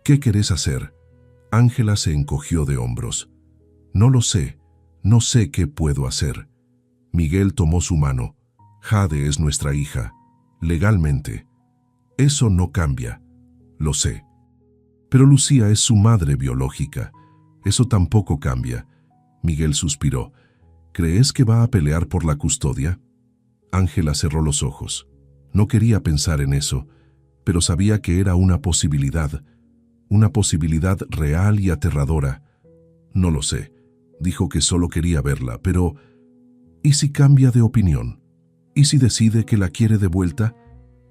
«¿Qué querés hacer?». Ángela se encogió de hombros. «No lo sé, no sé qué puedo hacer». Miguel tomó su mano. «Jade es nuestra hija, legalmente. Eso no cambia, lo sé. Pero Lucía es su madre biológica. Eso tampoco cambia». Miguel suspiró. «¿Crees que va a pelear por la custodia?». Ángela cerró los ojos. No quería pensar en eso, pero sabía que era una posibilidad real y aterradora. «No lo sé», dijo que solo quería verla, pero ¿y si cambia de opinión? ¿Y si decide que la quiere de vuelta?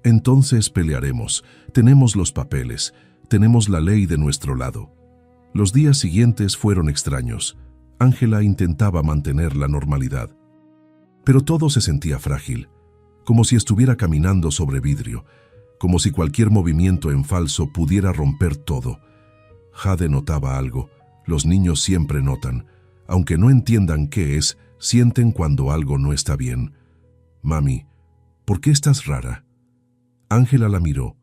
Entonces pelearemos. Tenemos los papeles, tenemos la ley de nuestro lado». Los días siguientes fueron extraños. Ángela intentaba mantener la normalidad, pero todo se sentía frágil, como si estuviera caminando sobre vidrio, como si cualquier movimiento en falso pudiera romper todo. Jade notaba algo. Los niños siempre notan. Aunque no entiendan qué es, sienten cuando algo no está bien. «Mami, ¿por qué estás rara?». Ángela la miró.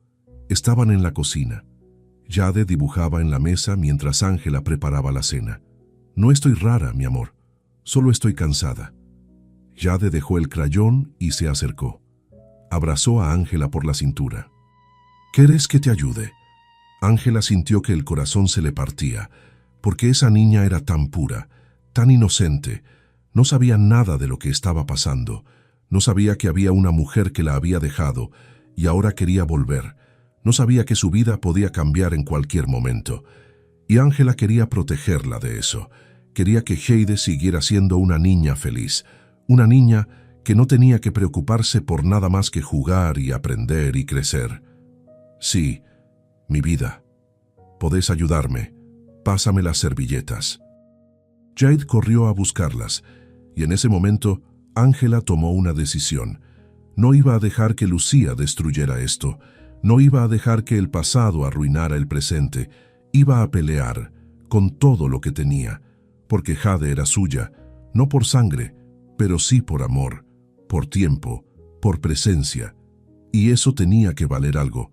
Estaban en la cocina. Jade dibujaba en la mesa mientras Ángela preparaba la cena. «No estoy rara, mi amor. Solo estoy cansada». Jade dejó el crayón y se acercó. Abrazó a Ángela por la cintura. «¿Quieres que te ayude?». Ángela sintió que el corazón se le partía, porque esa niña era tan pura, tan inocente. No sabía nada de lo que estaba pasando. No sabía que había una mujer que la había dejado y ahora quería volver. No sabía que su vida podía cambiar en cualquier momento. Y Ángela quería protegerla de eso. Quería que Jade siguiera siendo una niña feliz. Una niña que no tenía que preocuparse por nada más que jugar y aprender y crecer. «Sí, mi vida. ¿Podés ayudarme? Pásame las servilletas». Jade corrió a buscarlas, y en ese momento Ángela tomó una decisión. No iba a dejar que Lucía destruyera esto. No iba a dejar que el pasado arruinara el presente. Iba a pelear con todo lo que tenía, porque Jade era suya, no por sangre, pero sí por amor, por tiempo, por presencia. Y eso tenía que valer algo.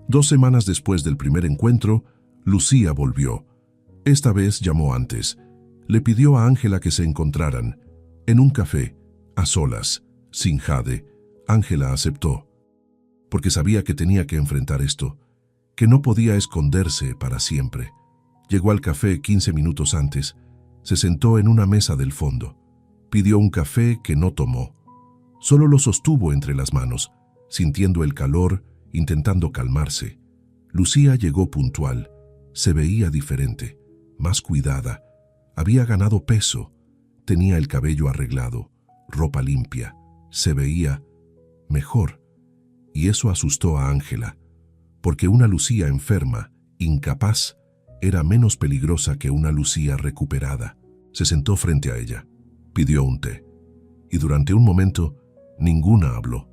2 semanas después del primer encuentro, Lucía volvió. Esta vez llamó antes. Le pidió a Ángela que se encontraran, en un café, a solas, sin Jade. Ángela aceptó, porque sabía que tenía que enfrentar esto, que no podía esconderse para siempre. Llegó al café 15 minutos antes, se sentó en una mesa del fondo. Pidió un café que no tomó. Solo lo sostuvo entre las manos, sintiendo el calor, intentando calmarse. Lucía llegó puntual. Se veía diferente, más cuidada. Había ganado peso. Tenía el cabello arreglado, ropa limpia. Se veía mejor. Y eso asustó a Ángela, porque una Lucía enferma, incapaz, era menos peligrosa que una Lucía recuperada. Se sentó frente a ella. Pidió un té. Y durante un momento, ninguna habló.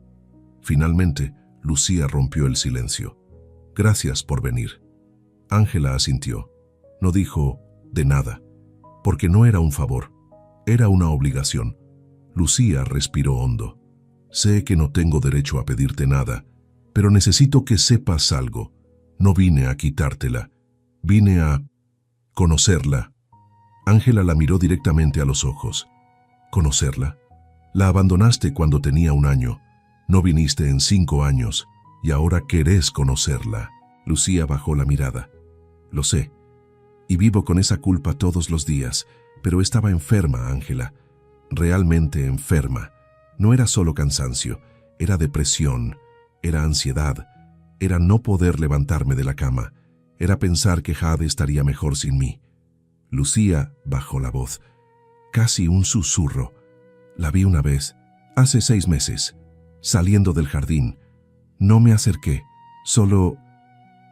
Finalmente, Lucía rompió el silencio. «Gracias por venir». Ángela asintió. No dijo «de nada», porque no era un favor, era una obligación. Lucía respiró hondo. «Sé que no tengo derecho a pedirte nada, pero necesito que sepas algo. No vine a quitártela, vine a...». Conocerla. Ángela la miró directamente a los ojos. ¿Conocerla? La abandonaste cuando tenía 1 año. No viniste en 5 años y ahora querés conocerla. Lucía bajó la mirada. Lo sé. Y vivo con esa culpa todos los días, pero estaba enferma, Ángela. Realmente enferma. No era solo cansancio, era depresión, era ansiedad, era no poder levantarme de la cama, era pensar que Jade estaría mejor sin mí. Lucía bajó la voz, casi un susurro. La vi una vez, hace 6 meses, saliendo del jardín. No me acerqué, solo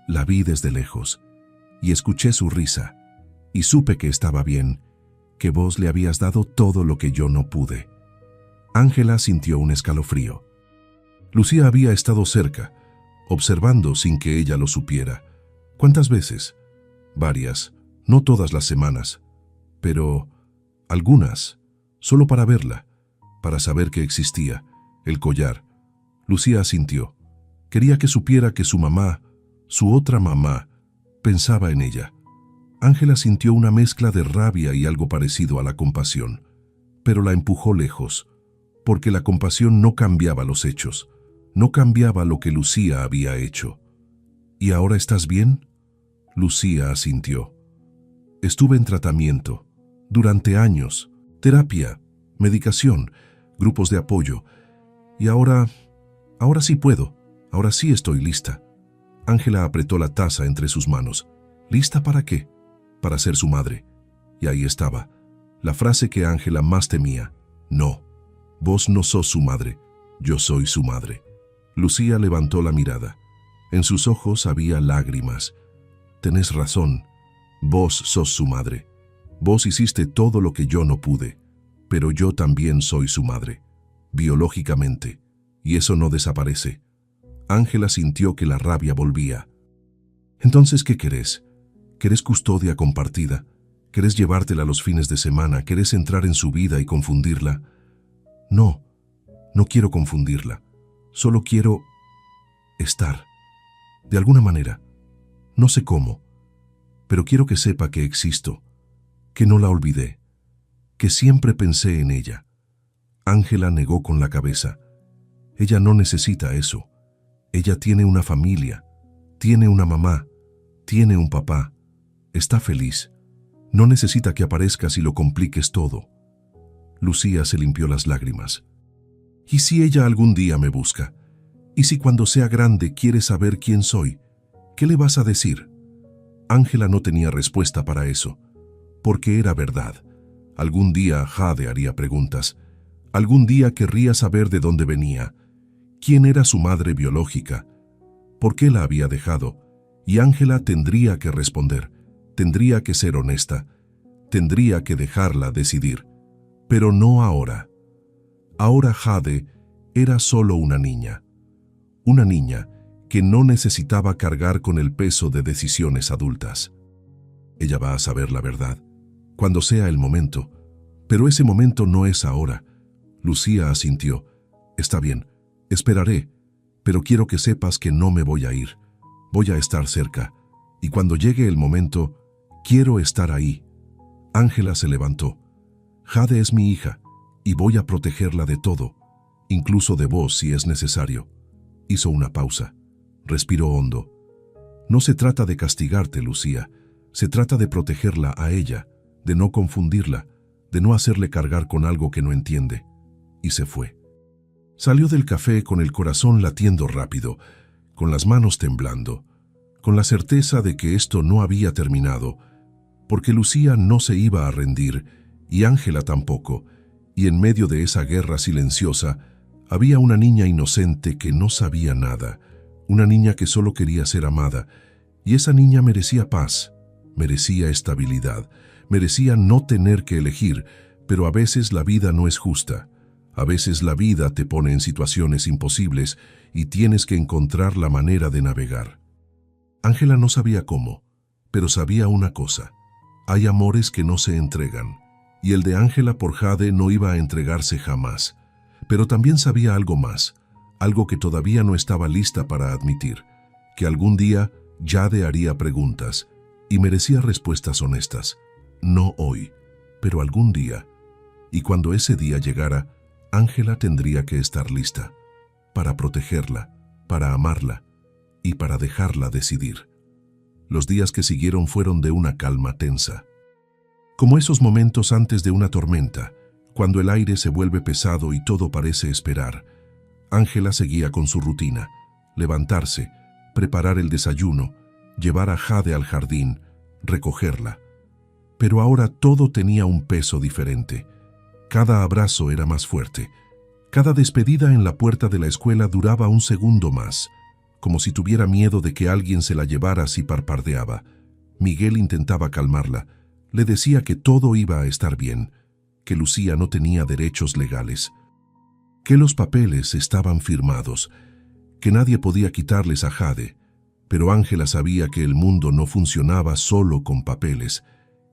la vi desde lejos y escuché su risa y supe que estaba bien, que vos le habías dado todo lo que yo no pude. Ángela sintió un escalofrío. Lucía había estado cerca, observando sin que ella lo supiera. ¿Cuántas veces? Varias, no todas las semanas, pero algunas, solo para verla, para saber que existía, el collar. Lucía asintió. Quería que supiera que su mamá, su otra mamá, pensaba en ella. Ángela sintió una mezcla de rabia y algo parecido a la compasión, pero la empujó lejos, porque la compasión no cambiaba los hechos, no cambiaba lo que Lucía había hecho. ¿Y ahora estás bien? Lucía asintió. Estuve en tratamiento, durante años, terapia, medicación, grupos de apoyo, y ahora sí puedo, ahora sí estoy lista. Ángela apretó la taza entre sus manos. ¿Lista para qué? Para ser su madre. Y ahí estaba, la frase que Ángela más temía. No, vos no sos su madre, yo soy su madre. Lucía levantó la mirada. En sus ojos había lágrimas. Tenés razón, vos sos su madre. Vos hiciste todo lo que yo no pude, pero yo también soy su madre, biológicamente, y eso no desaparece. Ángela sintió que la rabia volvía. Entonces, ¿qué querés? ¿Querés custodia compartida? ¿Querés llevártela los fines de semana? ¿Querés entrar en su vida y confundirla? No, no quiero confundirla. Solo quiero estar. De alguna manera. No sé cómo, pero quiero que sepa que existo, que no la olvidé, que siempre pensé en ella. Ángela negó con la cabeza. Ella no necesita eso. Ella tiene una familia, tiene una mamá, tiene un papá. Está feliz. No necesita que aparezcas y lo compliques todo. Lucía se limpió las lágrimas. ¿Y si ella algún día me busca? ¿Y si cuando sea grande quiere saber quién soy? ¿Qué le vas a decir? Ángela no tenía respuesta para eso, porque era verdad. Algún día Jade haría preguntas. Algún día querría saber de dónde venía. ¿Quién era su madre biológica? ¿Por qué la había dejado? Y Ángela tendría que responder. Tendría que ser honesta, tendría que dejarla decidir, pero no ahora. Ahora Jade era solo una niña que no necesitaba cargar con el peso de decisiones adultas. Ella va a saber la verdad, cuando sea el momento, pero ese momento no es ahora. Lucía asintió. Está bien, esperaré, pero quiero que sepas que no me voy a ir. Voy a estar cerca, y cuando llegue el momento, quiero estar ahí. Ángela se levantó. Jade es mi hija, y voy a protegerla de todo, incluso de vos si es necesario. Hizo una pausa. Respiró hondo. No se trata de castigarte, Lucía. Se trata de protegerla a ella, de no confundirla, de no hacerle cargar con algo que no entiende. Y se fue. Salió del café con el corazón latiendo rápido, con las manos temblando, con la certeza de que esto no había terminado, porque Lucía no se iba a rendir, y Ángela tampoco, y en medio de esa guerra silenciosa había una niña inocente que no sabía nada, una niña que solo quería ser amada, y esa niña merecía paz, merecía estabilidad, merecía no tener que elegir, pero a veces la vida no es justa. A veces la vida te pone en situaciones imposibles y tienes que encontrar la manera de navegar. Ángela no sabía cómo, pero sabía una cosa. Hay amores que no se entregan, y el de Ángela por Jade no iba a entregarse jamás. Pero también sabía algo más, algo que todavía no estaba lista para admitir, que algún día Jade haría preguntas, y merecía respuestas honestas. No hoy, pero algún día. Y cuando ese día llegara, Ángela tendría que estar lista para protegerla, para amarla y para dejarla decidir. Los días que siguieron fueron de una calma tensa. Como esos momentos antes de una tormenta, cuando el aire se vuelve pesado y todo parece esperar. Ángela seguía con su rutina: levantarse, preparar el desayuno, llevar a Jade al jardín, recogerla. Pero ahora todo tenía un peso diferente. Cada abrazo era más fuerte. Cada despedida en la puerta de la escuela duraba un segundo más, como si tuviera miedo de que alguien se la llevara si parpadeaba. Miguel intentaba calmarla. Le decía que todo iba a estar bien, que Lucía no tenía derechos legales, que los papeles estaban firmados, que nadie podía quitarles a Jade. Pero Ángela sabía que el mundo no funcionaba solo con papeles,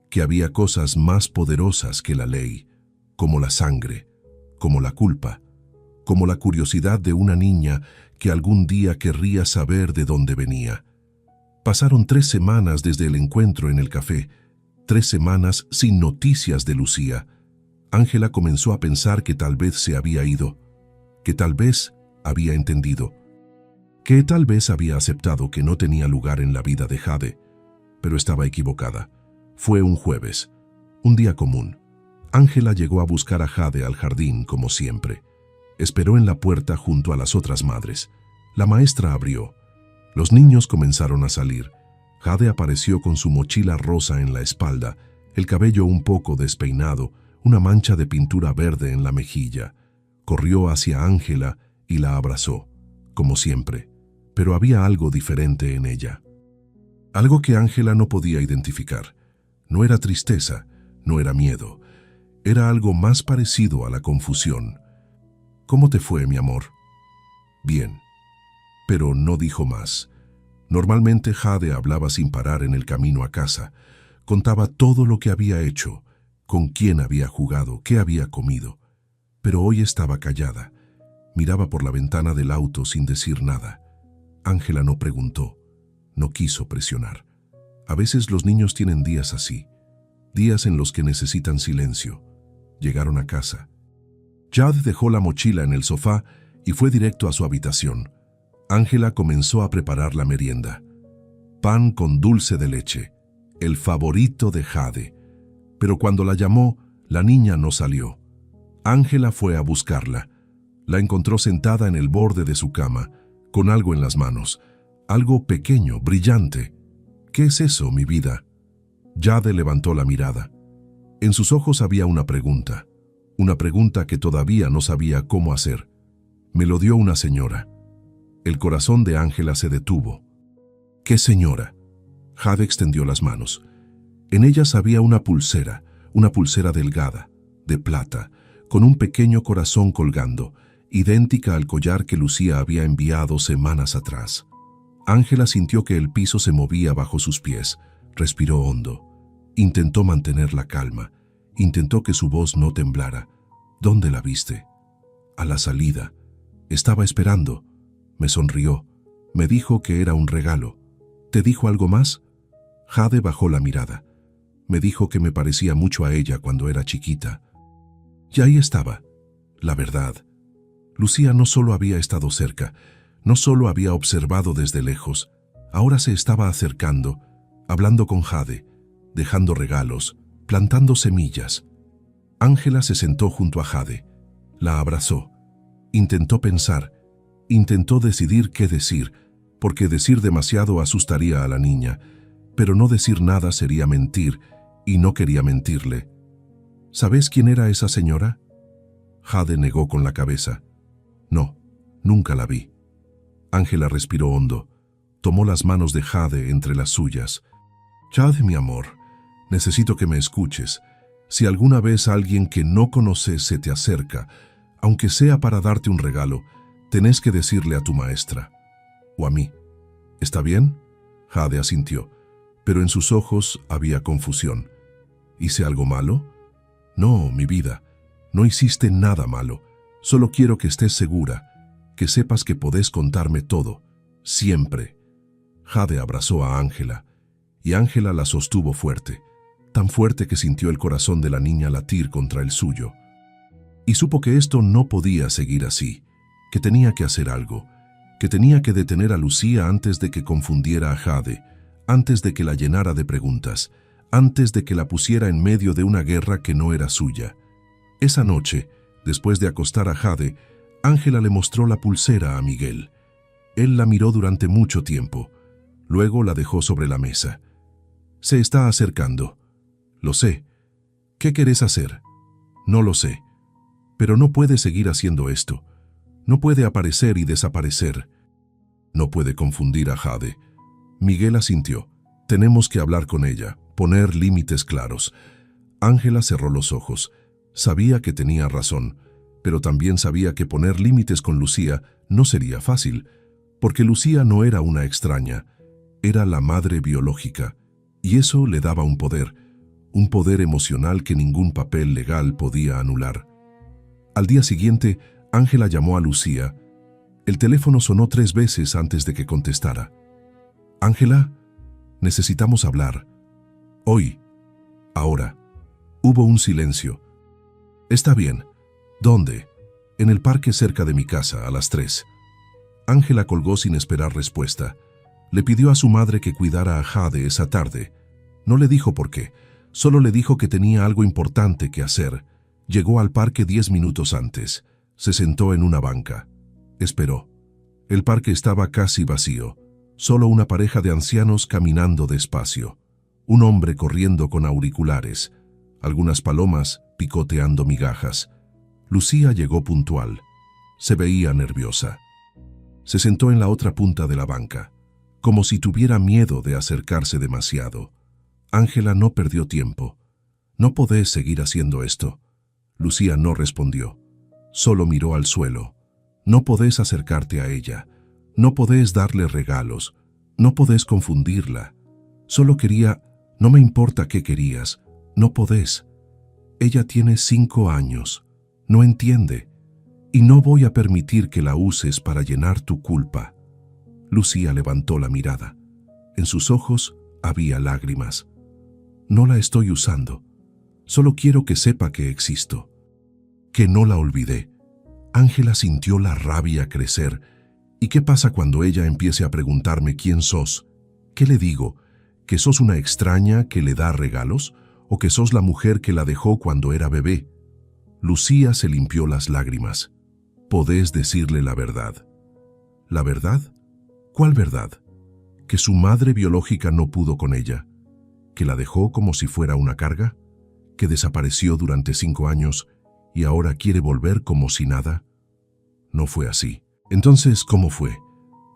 que había cosas más poderosas que la ley, como la sangre, como la culpa, como la curiosidad de una niña que algún día querría saber de dónde venía. Pasaron 3 semanas desde el encuentro en el café, 3 semanas sin noticias de Lucía. Ángela comenzó a pensar que tal vez se había ido, que tal vez había entendido, que tal vez había aceptado que no tenía lugar en la vida de Jade, pero estaba equivocada. Fue un jueves, un día común. Ángela llegó a buscar a Jade al jardín como siempre. Esperó en la puerta junto a las otras madres. La maestra abrió. Los niños comenzaron a salir. Jade apareció con su mochila rosa en la espalda, el cabello un poco despeinado, una mancha de pintura verde en la mejilla. Corrió hacia Ángela y la abrazó, como siempre, pero había algo diferente en ella. Algo que Ángela no podía identificar. No era tristeza, no era miedo. Era algo más parecido a la confusión. «¿Cómo te fue, mi amor?» «Bien». Pero no dijo más. Normalmente Jade hablaba sin parar en el camino a casa. Contaba todo lo que había hecho, con quién había jugado, qué había comido. Pero hoy estaba callada. Miraba por la ventana del auto sin decir nada. Ángela no preguntó, no quiso presionar. A veces los niños tienen días así, días en los que necesitan silencio. Llegaron a casa. Jade dejó la mochila en el sofá y fue directo a su habitación. Ángela comenzó a preparar la merienda. Pan con dulce de leche, el favorito de Jade. Pero cuando la llamó, la niña no salió. Ángela fue a buscarla. La encontró sentada en el borde de su cama, con algo en las manos, algo pequeño, brillante. «¿Qué es eso, mi vida?» Jade levantó la mirada. En sus ojos había una pregunta que todavía no sabía cómo hacer. «Me lo dio una señora». El corazón de Ángela se detuvo. «¿Qué señora?» Jade extendió las manos. En ellas había una pulsera delgada, de plata, con un pequeño corazón colgando, idéntica al collar que Lucía había enviado semanas atrás. Ángela sintió que el piso se movía bajo sus pies. Respiró hondo. Intentó mantener la calma. Intentó que su voz no temblara. «¿Dónde la viste?» «A la salida. Estaba esperando. Me sonrió. Me dijo que era un regalo». «¿Te dijo algo más?» Jade bajó la mirada. «Me dijo que me parecía mucho a ella cuando era chiquita». Y ahí estaba, la verdad. Lucía no solo había estado cerca, no solo había observado desde lejos, ahora se estaba acercando, hablando con Jade, dejando regalos, plantando semillas. Ángela se sentó junto a Jade, la abrazó, intentó pensar, intentó decidir qué decir, porque decir demasiado asustaría a la niña, pero no decir nada sería mentir, y no quería mentirle. «¿Sabes quién era esa señora?» Jade negó con la cabeza. «No, nunca la vi». Ángela respiró hondo. Tomó las manos de Jade entre las suyas. «Jade, mi amor, necesito que me escuches. Si alguna vez alguien que no conoces se te acerca, aunque sea para darte un regalo, tenés que decirle a tu maestra. O a mí. ¿Está bien?» Jade asintió, pero en sus ojos había confusión. «¿Hice algo malo?» «No, mi vida, no hiciste nada malo. Solo quiero que estés segura, que sepas que podés contarme todo, siempre». Jade abrazó a Ángela. y Ángela la sostuvo fuerte, tan fuerte que sintió el corazón de la niña latir contra el suyo. Y supo que esto no podía seguir así, que tenía que hacer algo, que tenía que detener a Lucía antes de que confundiera a Jade, antes de que la llenara de preguntas, antes de que la pusiera en medio de una guerra que no era suya. Esa noche, después de acostar a Jade, Ángela le mostró la pulsera a Miguel. Él la miró durante mucho tiempo. Luego la dejó sobre la mesa. Se está acercando. Lo sé. ¿Qué querés hacer? No lo sé. Pero no puede seguir haciendo esto. No puede aparecer y desaparecer. No puede confundir a Jade. Miguel asintió. Tenemos que hablar con ella, poner límites claros. Ángela cerró los ojos. Sabía que tenía razón, pero también sabía que poner límites con Lucía no sería fácil, porque Lucía no era una extraña, era la madre biológica, y eso le daba un poder emocional que ningún papel legal podía anular. Al día siguiente, Ángela llamó a Lucía. El teléfono sonó 3 veces antes de que contestara. «Ángela, necesitamos hablar. Hoy. Ahora». Hubo un silencio. «Está bien. ¿Dónde?» «En el parque cerca de mi casa, a las 3». Ángela colgó sin esperar respuesta. Le pidió a su madre que cuidara a Jade esa tarde. No le dijo por qué, solo le dijo que tenía algo importante que hacer. Llegó al parque 10 minutos antes. Se sentó en una banca. Esperó. El parque estaba casi vacío. Solo una pareja de ancianos caminando despacio. Un hombre corriendo con auriculares. Algunas palomas picoteando migajas. Lucía llegó puntual. Se veía nerviosa. Se sentó en la otra punta de la banca, como si tuviera miedo de acercarse demasiado. Ángela no perdió tiempo. «No podés seguir haciendo esto». Lucía no respondió. Solo miró al suelo. «No podés acercarte a ella. No podés darle regalos. No podés confundirla. Solo quería... No me importa qué querías. No podés. Ella tiene 5 años. No entiende. Y no voy a permitir que la uses para llenar tu culpa». Lucía levantó la mirada. En sus ojos había lágrimas. «No la estoy usando. Solo quiero que sepa que existo. Que no la olvidé». Ángela sintió la rabia crecer. «¿Y qué pasa cuando ella empiece a preguntarme quién sos? ¿Qué le digo? ¿Que sos una extraña que le da regalos? ¿O que sos la mujer que la dejó cuando era bebé?» Lucía se limpió las lágrimas. «Podés decirle la verdad». «¿La verdad? ¿Cuál verdad? ¿Que su madre biológica no pudo con ella? ¿Que la dejó como si fuera una carga? ¿Que desapareció durante 5 años y ahora quiere volver como si nada?» No fue así. Entonces, ¿cómo fue?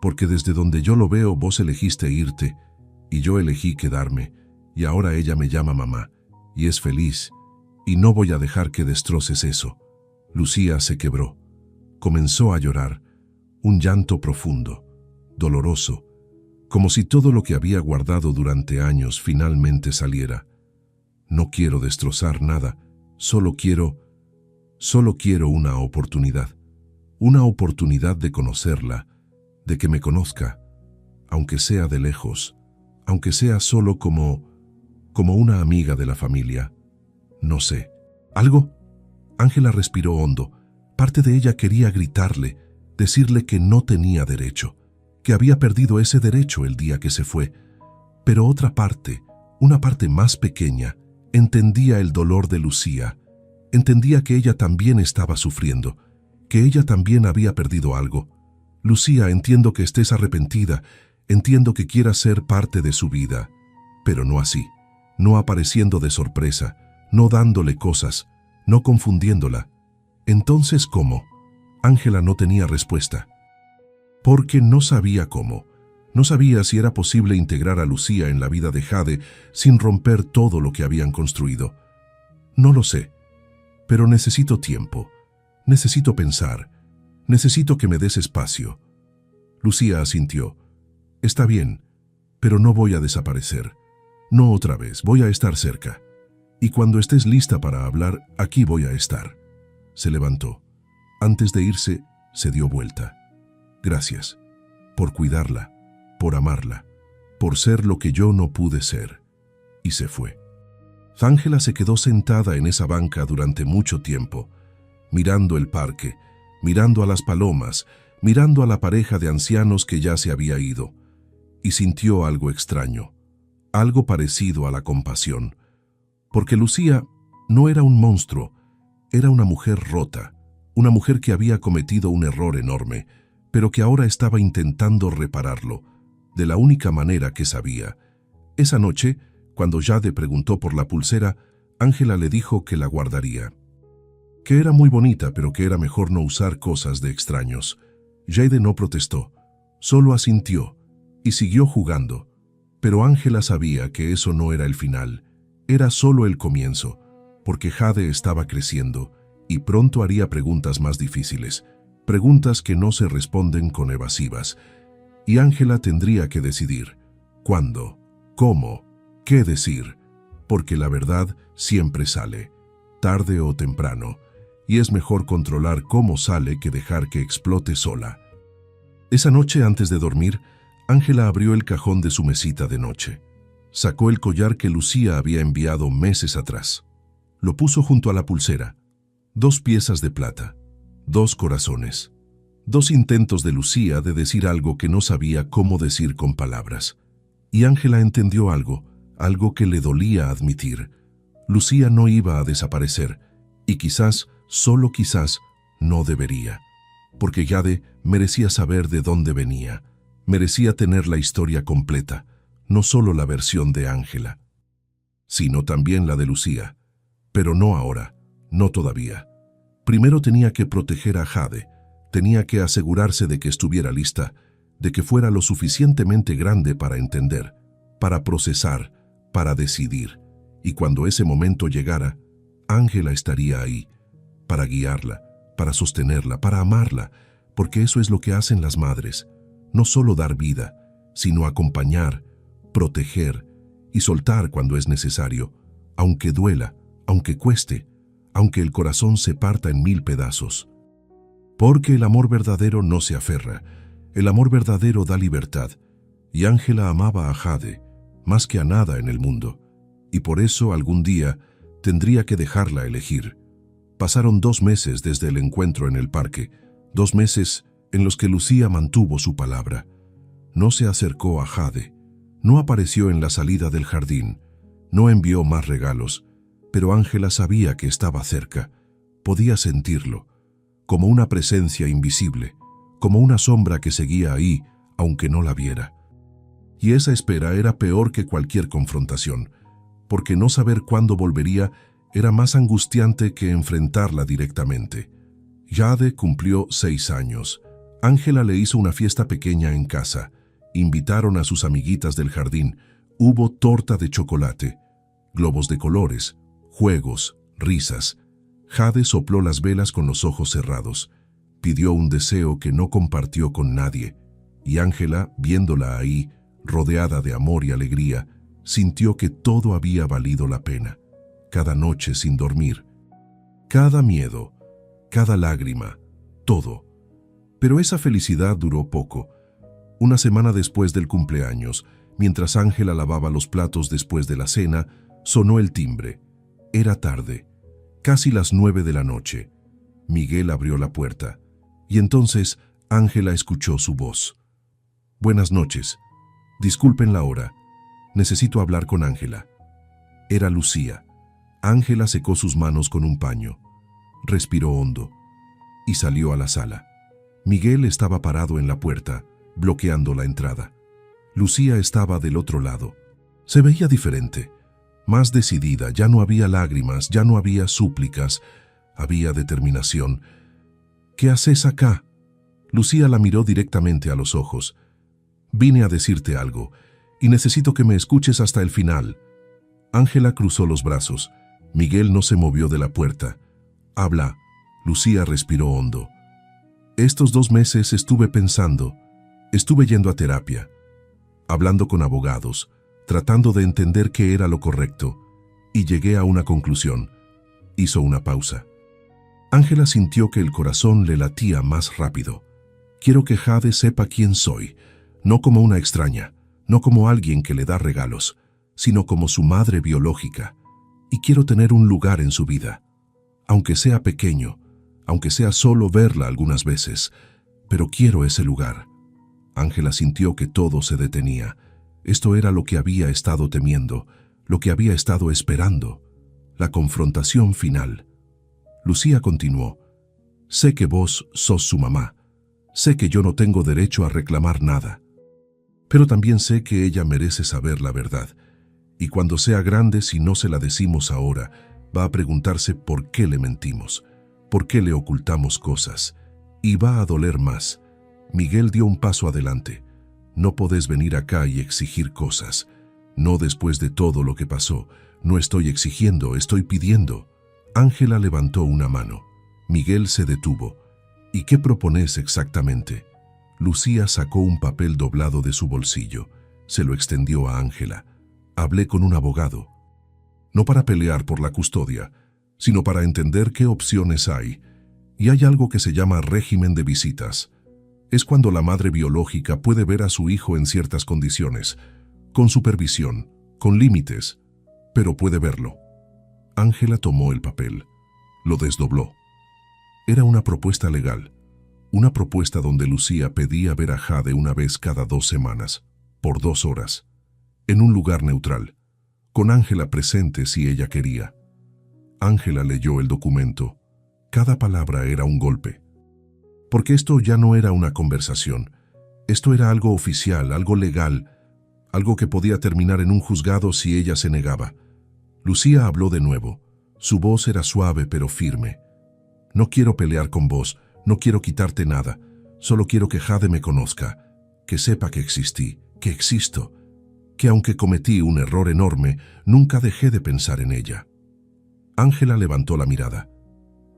Porque desde donde yo lo veo, vos elegiste irte y yo elegí quedarme, y ahora ella me llama mamá y es feliz, y no voy a dejar que destroces eso. Lucía se quebró. Comenzó a llorar, un llanto profundo, doloroso, como si todo lo que había guardado durante años finalmente saliera. «No quiero destrozar nada, solo quiero una oportunidad de conocerla, de que me conozca, aunque sea de lejos, aunque sea solo como una amiga de la familia. No sé. ¿Algo?» Ángela respiró hondo. Parte de ella quería gritarle, decirle que no tenía derecho, que había perdido ese derecho el día que se fue. Pero otra parte, una parte más pequeña, entendía el dolor de Lucía, entendía que ella también estaba sufriendo, que ella también había perdido algo. «Lucía, entiendo que estés arrepentida, entiendo que quieras ser parte de su vida, pero no así, no apareciendo de sorpresa, no dándole cosas, no confundiéndola». «Entonces, ¿cómo?» Ángela no tenía respuesta. Porque no sabía cómo. No sabía si era posible integrar a Lucía en la vida de Jade sin romper todo lo que habían construido. «No lo sé, pero necesito tiempo. Necesito pensar. Necesito que me des espacio». Lucía asintió. «Está bien, pero no voy a desaparecer. No otra vez, voy a estar cerca. Y cuando estés lista para hablar, aquí voy a estar». Se levantó. Antes de irse, se dio vuelta. «Gracias. Por cuidarla, por amarla, por ser lo que yo no pude ser. Y se fue. Ángela se quedó sentada en esa banca durante mucho tiempo, mirando el parque, mirando a las palomas, mirando a la pareja de ancianos que ya se había ido, y sintió algo extraño, algo parecido a la compasión, porque Lucía no era un monstruo, era una mujer rota, una mujer que había cometido un error enorme, pero que ahora estaba intentando repararlo, de la única manera que sabía. Esa noche, cuando Jade preguntó por la pulsera, Ángela le dijo que la guardaría. Que era muy bonita, pero que era mejor no usar cosas de extraños. Jade no protestó, solo asintió y siguió jugando. Pero Ángela sabía que eso no era el final, era solo el comienzo, porque Jade estaba creciendo y pronto haría preguntas más difíciles, preguntas que no se responden con evasivas. Y Ángela tendría que decidir cuándo, cómo, qué decir, porque la verdad siempre sale, tarde o temprano, y es mejor controlar cómo sale que dejar que explote sola. Esa noche, antes de dormir, Ángela abrió el cajón de su mesita de noche. Sacó el collar que Lucía había enviado meses atrás. Lo puso junto a la pulsera. 2 piezas de plata, 2 corazones. 2 intentos de Lucía de decir algo que no sabía cómo decir con palabras. Y Ángela entendió algo que le dolía admitir. Lucía no iba a desaparecer, y quizás, solo quizás, no debería. Porque Jade merecía saber de dónde venía, merecía tener la historia completa, no solo la versión de Ángela, sino también la de Lucía. Pero no ahora, no todavía. Primero tenía que proteger a Jade, tenía que asegurarse de que estuviera lista, de que fuera lo suficientemente grande para entender, para procesar, para decidir. Y cuando ese momento llegara, Ángela estaría ahí, para guiarla, para sostenerla, para amarla, porque eso es lo que hacen las madres, no solo dar vida, sino acompañar, proteger y soltar cuando es necesario, aunque duela, aunque cueste, aunque el corazón se parta en 1000 pedazos. Porque el amor verdadero no se aferra, el amor verdadero da libertad, y Ángela amaba a Jade más que a nada en el mundo, y por eso algún día tendría que dejarla elegir. Pasaron 2 meses desde el encuentro en el parque, 2 meses en los que Lucía mantuvo su palabra. No se acercó a Jade, no apareció en la salida del jardín, no envió más regalos, pero Ángela sabía que estaba cerca, podía sentirlo, como una presencia invisible, como una sombra que seguía ahí, aunque no la viera. Y esa espera era peor que cualquier confrontación, porque no saber cuándo volvería era más angustiante que enfrentarla directamente. Jade cumplió 6 años. Ángela le hizo una fiesta pequeña en casa. Invitaron a sus amiguitas del jardín. Hubo torta de chocolate, globos de colores, juegos, risas. Jade sopló las velas con los ojos cerrados. Pidió un deseo que no compartió con nadie. Y Ángela, viéndola ahí, rodeada de amor y alegría, sintió que todo había valido la pena. Cada noche sin dormir, cada miedo, cada lágrima, todo. Pero esa felicidad duró poco. Una semana después del cumpleaños, mientras Ángela lavaba los platos después de la cena, sonó el timbre. Era tarde, casi las 9 de la noche. Miguel abrió la puerta, y entonces Ángela escuchó su voz. «Buenas noches. Disculpen la hora. Necesito hablar con Ángela». Era Lucía. Ángela secó sus manos con un paño, respiró hondo y salió a la sala. Miguel estaba parado en la puerta, bloqueando la entrada. Lucía estaba del otro lado. Se veía diferente, más decidida, ya no había lágrimas, ya no había súplicas, había determinación. «¿Qué haces acá?» Lucía la miró directamente a los ojos. «Vine a decirte algo, y necesito que me escuches hasta el final». Ángela cruzó los brazos. Miguel no se movió de la puerta. «Habla». Lucía respiró hondo. «Estos 2 meses estuve pensando, estuve yendo a terapia, hablando con abogados, tratando de entender qué era lo correcto, y llegué a una conclusión». Hizo una pausa. Ángela sintió que el corazón le latía más rápido. «Quiero que Jade sepa quién soy, no como una extraña, no como alguien que le da regalos, sino como su madre biológica, y quiero tener un lugar en su vida, aunque sea pequeño, aunque sea solo verla algunas veces, pero quiero ese lugar. Ángela sintió que todo se detenía. Esto era lo que había estado temiendo, lo que había estado esperando, la confrontación final. Lucía continuó: sé que vos sos su mamá, sé que yo no tengo derecho a reclamar nada, pero también sé que ella merece saber la verdad, y cuando sea grande, si no se la decimos ahora, va a preguntarse por qué le mentimos, por qué le ocultamos cosas, y va a doler más. Miguel dio un paso adelante. No podés venir acá y exigir cosas. No después de todo lo que pasó. No estoy exigiendo, estoy pidiendo. Ángela levantó una mano. Miguel se detuvo. ¿Y qué propones exactamente? Lucía sacó un papel doblado de su bolsillo. Se lo extendió a Ángela. Hablé con un abogado. No para pelear por la custodia, sino para entender qué opciones hay. Y hay algo que se llama régimen de visitas. Es cuando la madre biológica puede ver a su hijo en ciertas condiciones, con supervisión, con límites, pero puede verlo. Ángela tomó el papel, lo desdobló. Era una propuesta legal, una propuesta donde Lucía pedía ver a Jade una vez cada 2 semanas, por 2 horas, en un lugar neutral, con Ángela presente si ella quería. Ángela leyó el documento. Cada palabra era un golpe. Porque esto ya no era una conversación. Esto era algo oficial, algo legal, algo que podía terminar en un juzgado si ella se negaba. Lucía habló de nuevo. Su voz era suave pero firme. No quiero pelear con vos, no quiero quitarte nada. Solo quiero que Jade me conozca, que sepa que existí, que existo, que aunque cometí un error enorme, nunca dejé de pensar en ella. Ángela levantó la mirada.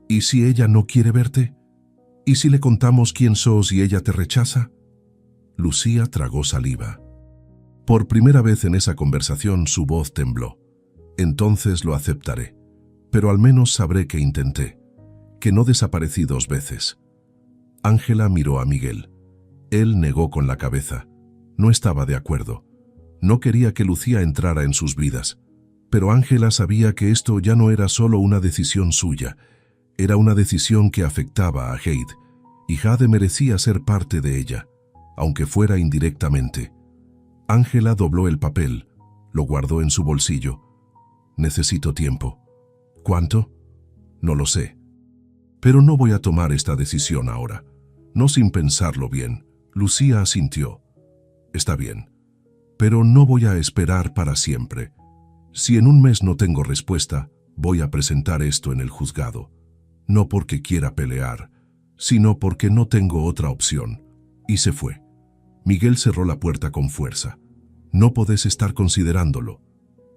¿Y si ella no quiere verte? ¿Y si le contamos quién sos y ella te rechaza? Lucía tragó saliva. Por primera vez en esa conversación su voz tembló. Entonces lo aceptaré, pero al menos sabré que intenté, que no desaparecí 2 veces. Ángela miró a Miguel. Él negó con la cabeza. No estaba de acuerdo. No quería que Lucía entrara en sus vidas. Pero Ángela sabía que esto ya no era solo una decisión suya. Era una decisión que afectaba a Jade, y Jade merecía ser parte de ella, aunque fuera indirectamente. Ángela dobló el papel, lo guardó en su bolsillo. Necesito tiempo. ¿Cuánto? No lo sé. Pero no voy a tomar esta decisión ahora, no sin pensarlo bien. Lucía asintió. Está bien, pero no voy a esperar para siempre. Si en un mes no tengo respuesta, voy a presentar esto en el juzgado. No porque quiera pelear, sino porque no tengo otra opción. Y se fue. Miguel cerró la puerta con fuerza. No podés estar considerándolo.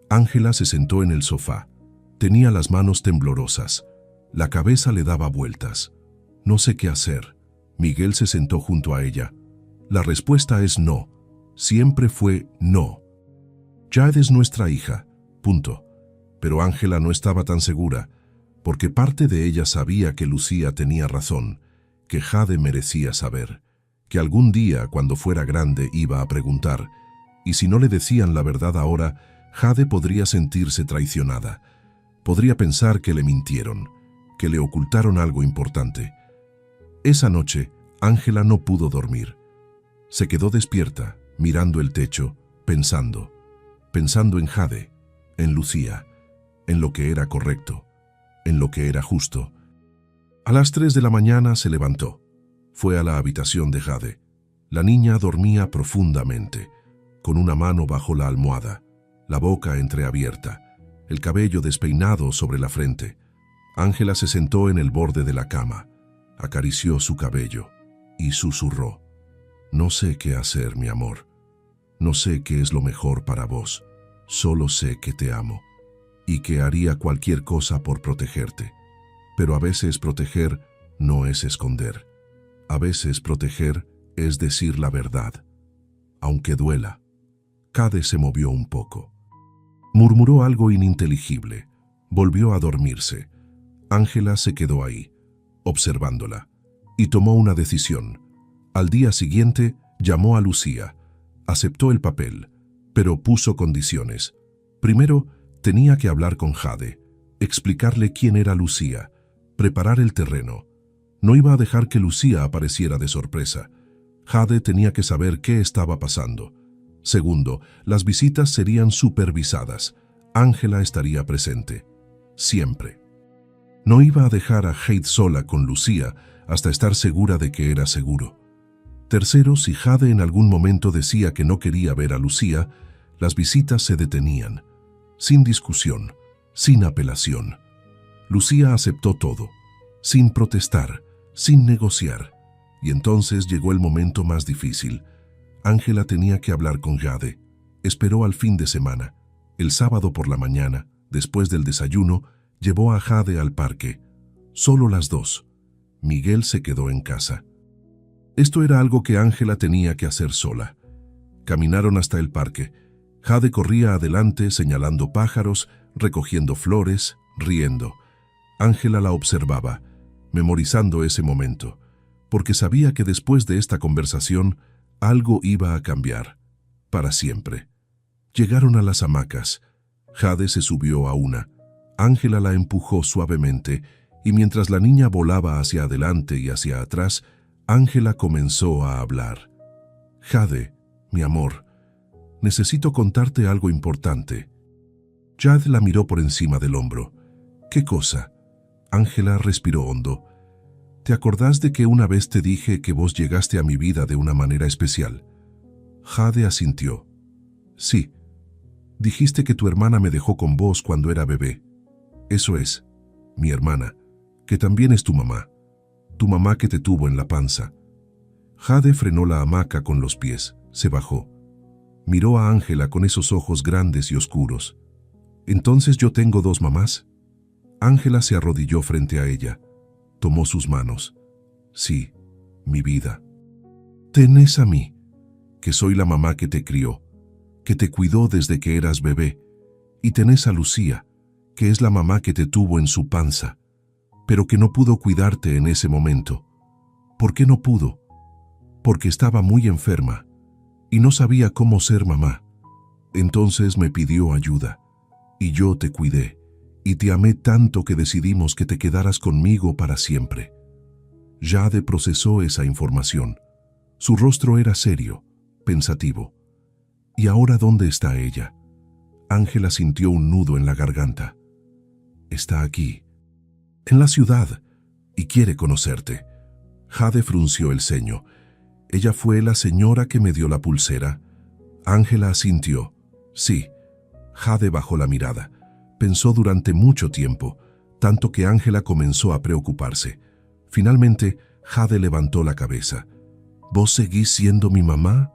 Ángela se sentó en el sofá. Tenía las manos temblorosas. La cabeza le daba vueltas. No sé qué hacer. Miguel se sentó junto a ella. La respuesta es no. Siempre fue no. Jade es nuestra hija. Punto. Pero Ángela no estaba tan segura, porque parte de ella sabía que Lucía tenía razón, que Jade merecía saber, que algún día, cuando fuera grande, iba a preguntar, y si no le decían la verdad ahora, Jade podría sentirse traicionada, podría pensar que le mintieron, que le ocultaron algo importante. Esa noche, Ángela no pudo dormir. Se quedó despierta, mirando el techo, pensando en Jade, en Lucía, en lo que era correcto, en lo que era justo. A las 3 de la mañana se levantó. Fue a la habitación de Jade. La niña dormía profundamente, con una mano bajo la almohada, la boca entreabierta, el cabello despeinado sobre la frente. Ángela se sentó en el borde de la cama, acarició su cabello y susurró: «No sé qué hacer, mi amor. No sé qué es lo mejor para vos. Solo sé que te amo y que haría cualquier cosa por protegerte. Pero a veces proteger no es esconder. A veces proteger es decir la verdad, aunque duela». Jade se movió un poco. Murmuró algo ininteligible. Volvió a dormirse. Ángela se quedó ahí, observándola, y tomó una decisión. Al día siguiente llamó a Lucía. Aceptó el papel, pero puso condiciones. Primero, tenía que hablar con Jade, explicarle quién era Lucía, preparar el terreno. No iba a dejar que Lucía apareciera de sorpresa. Jade tenía que saber qué estaba pasando. Segundo, las visitas serían supervisadas. Ángela estaría presente. Siempre. No iba a dejar a Jade sola con Lucía hasta estar segura de que era seguro. Tercero, si Jade en algún momento decía que no quería ver a Lucía, las visitas se detenían. Sin discusión, sin apelación. Lucía aceptó todo, sin protestar, sin negociar. Y entonces llegó el momento más difícil. Ángela tenía que hablar con Jade. Esperó al fin de semana. El sábado por la mañana, después del desayuno, llevó a Jade al parque. Solo las dos. Miguel se quedó en casa. Esto era algo que Ángela tenía que hacer sola. Caminaron hasta el parque. Jade corría adelante señalando pájaros, recogiendo flores, riendo. Ángela la observaba, memorizando ese momento, porque sabía que después de esta conversación algo iba a cambiar, para siempre. Llegaron a las hamacas. Jade se subió a una. Ángela la empujó suavemente y mientras la niña volaba hacia adelante y hacia atrás, Ángela comenzó a hablar. Jade, mi amor, necesito contarte algo importante. Jade la miró por encima del hombro. ¿Qué cosa? Ángela respiró hondo. ¿Te acordás de que una vez te dije que vos llegaste a mi vida de una manera especial? Jade asintió. Sí. Dijiste que tu hermana me dejó con vos cuando era bebé. Eso es, mi hermana, que también es tu mamá que te tuvo en la panza. Jade frenó la hamaca con los pies, se bajó. Miró a Ángela con esos ojos grandes y oscuros. ¿Entonces yo tengo dos mamás? Ángela se arrodilló frente a ella. Tomó sus manos. Sí, mi vida. Tenés a mí, que soy la mamá que te crió, que te cuidó desde que eras bebé, y tenés a Lucía, que es la mamá que te tuvo en su panza, pero que no pudo cuidarte en ese momento. ¿Por qué no pudo? Porque estaba muy enferma y no sabía cómo ser mamá. Entonces me pidió ayuda, y yo te cuidé, y te amé tanto que decidimos que te quedaras conmigo para siempre. Jade procesó esa información. Su rostro era serio, pensativo. ¿Y ahora dónde está ella? Ángela sintió un nudo en la garganta. Está aquí, en la ciudad, y quiere conocerte. Jade frunció el ceño. ¿Ella fue la señora que me dio la pulsera? Ángela asintió. Sí. Jade bajó la mirada. Pensó durante mucho tiempo, tanto que Ángela comenzó a preocuparse. Finalmente, Jade levantó la cabeza. ¿Vos seguís siendo mi mamá?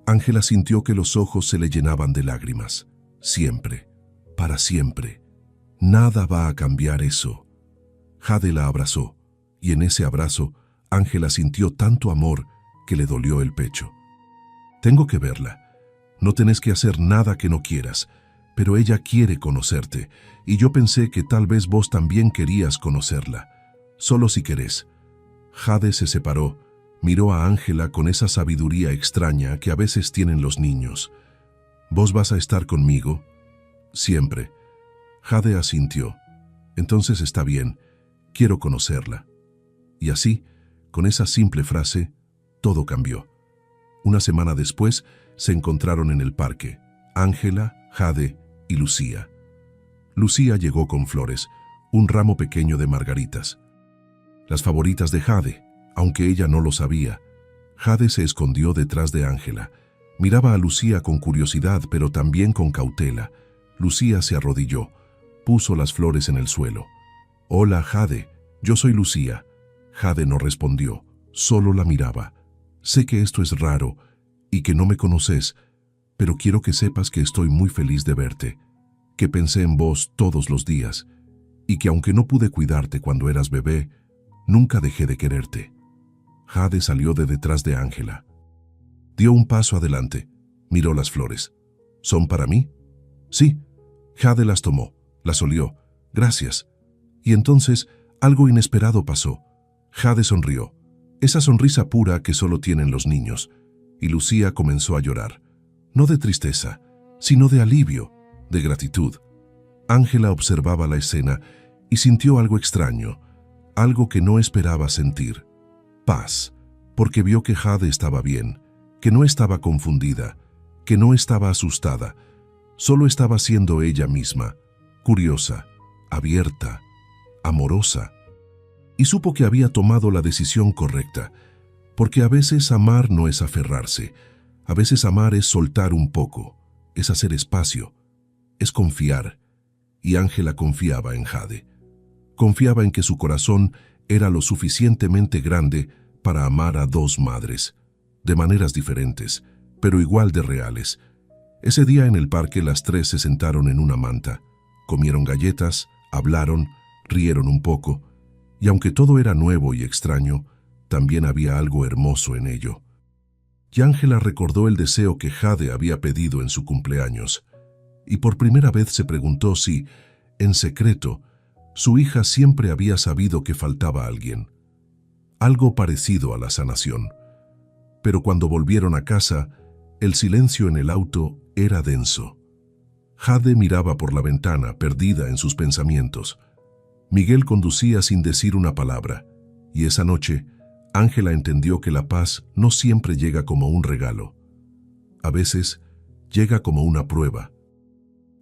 Ángela sintió que los ojos se le llenaban de lágrimas. Siempre, para siempre. Nada va a cambiar eso. Jade la abrazó, y en ese abrazo, Ángela sintió tanto amor que le dolió el pecho. Tengo que verla. No tenés que hacer nada que no quieras, pero ella quiere conocerte, y yo pensé que tal vez vos también querías conocerla. Solo si querés. Jade se separó, miró a Ángela con esa sabiduría extraña que a veces tienen los niños. ¿Vos vas a estar conmigo? Siempre. Jade asintió. Entonces está bien. Quiero conocerla. Y así, con esa simple frase, todo cambió. Una semana después, se encontraron en el parque, Ángela, Jade y Lucía. Lucía llegó con flores, un ramo pequeño de margaritas. Las favoritas de Jade, aunque ella no lo sabía. Jade se escondió detrás de Ángela. Miraba a Lucía con curiosidad, pero también con cautela. Lucía se arrodilló, puso las flores en el suelo. Hola, Jade, yo soy Lucía. Jade no respondió, solo la miraba. Sé que esto es raro y que no me conoces, pero quiero que sepas que estoy muy feliz de verte, que pensé en vos todos los días y que aunque no pude cuidarte cuando eras bebé, nunca dejé de quererte. Jade salió de detrás de Ángela. Dio un paso adelante, miró las flores. ¿Son para mí? Sí. Jade las tomó, las olió. Gracias. Y entonces algo inesperado pasó. Jade sonrió, esa sonrisa pura que solo tienen los niños, y Lucía comenzó a llorar. no de tristeza, sino de alivio, de gratitud. Ángela observaba la escena y sintió algo extraño, algo que no esperaba sentir. Paz, porque vio que Jade estaba bien, que no estaba confundida, que no estaba asustada, solo estaba siendo ella misma, curiosa, abierta, amorosa. Y supo que había tomado la decisión correcta, porque a veces amar no es aferrarse, a veces amar es soltar un poco, es hacer espacio, es confiar. Y Ángela confiaba en Jade. Confiaba en que su corazón era lo suficientemente grande para amar a dos madres, de maneras diferentes, pero igual de reales. Ese día en el parque las tres se sentaron en una manta, comieron galletas, hablaron, rieron un poco, y aunque todo era nuevo y extraño, también había algo hermoso en ello. Y Ángela recordó el deseo que Jade había pedido en su cumpleaños, y por primera vez se preguntó si, en secreto, su hija siempre había sabido que faltaba alguien. Algo parecido a la sanación. Pero cuando volvieron a casa, el silencio en el auto era denso. Jade miraba por la ventana, perdida en sus pensamientos. Miguel conducía sin decir una palabra, y esa noche, Ángela entendió que la paz no siempre llega como un regalo. A veces, llega como una prueba.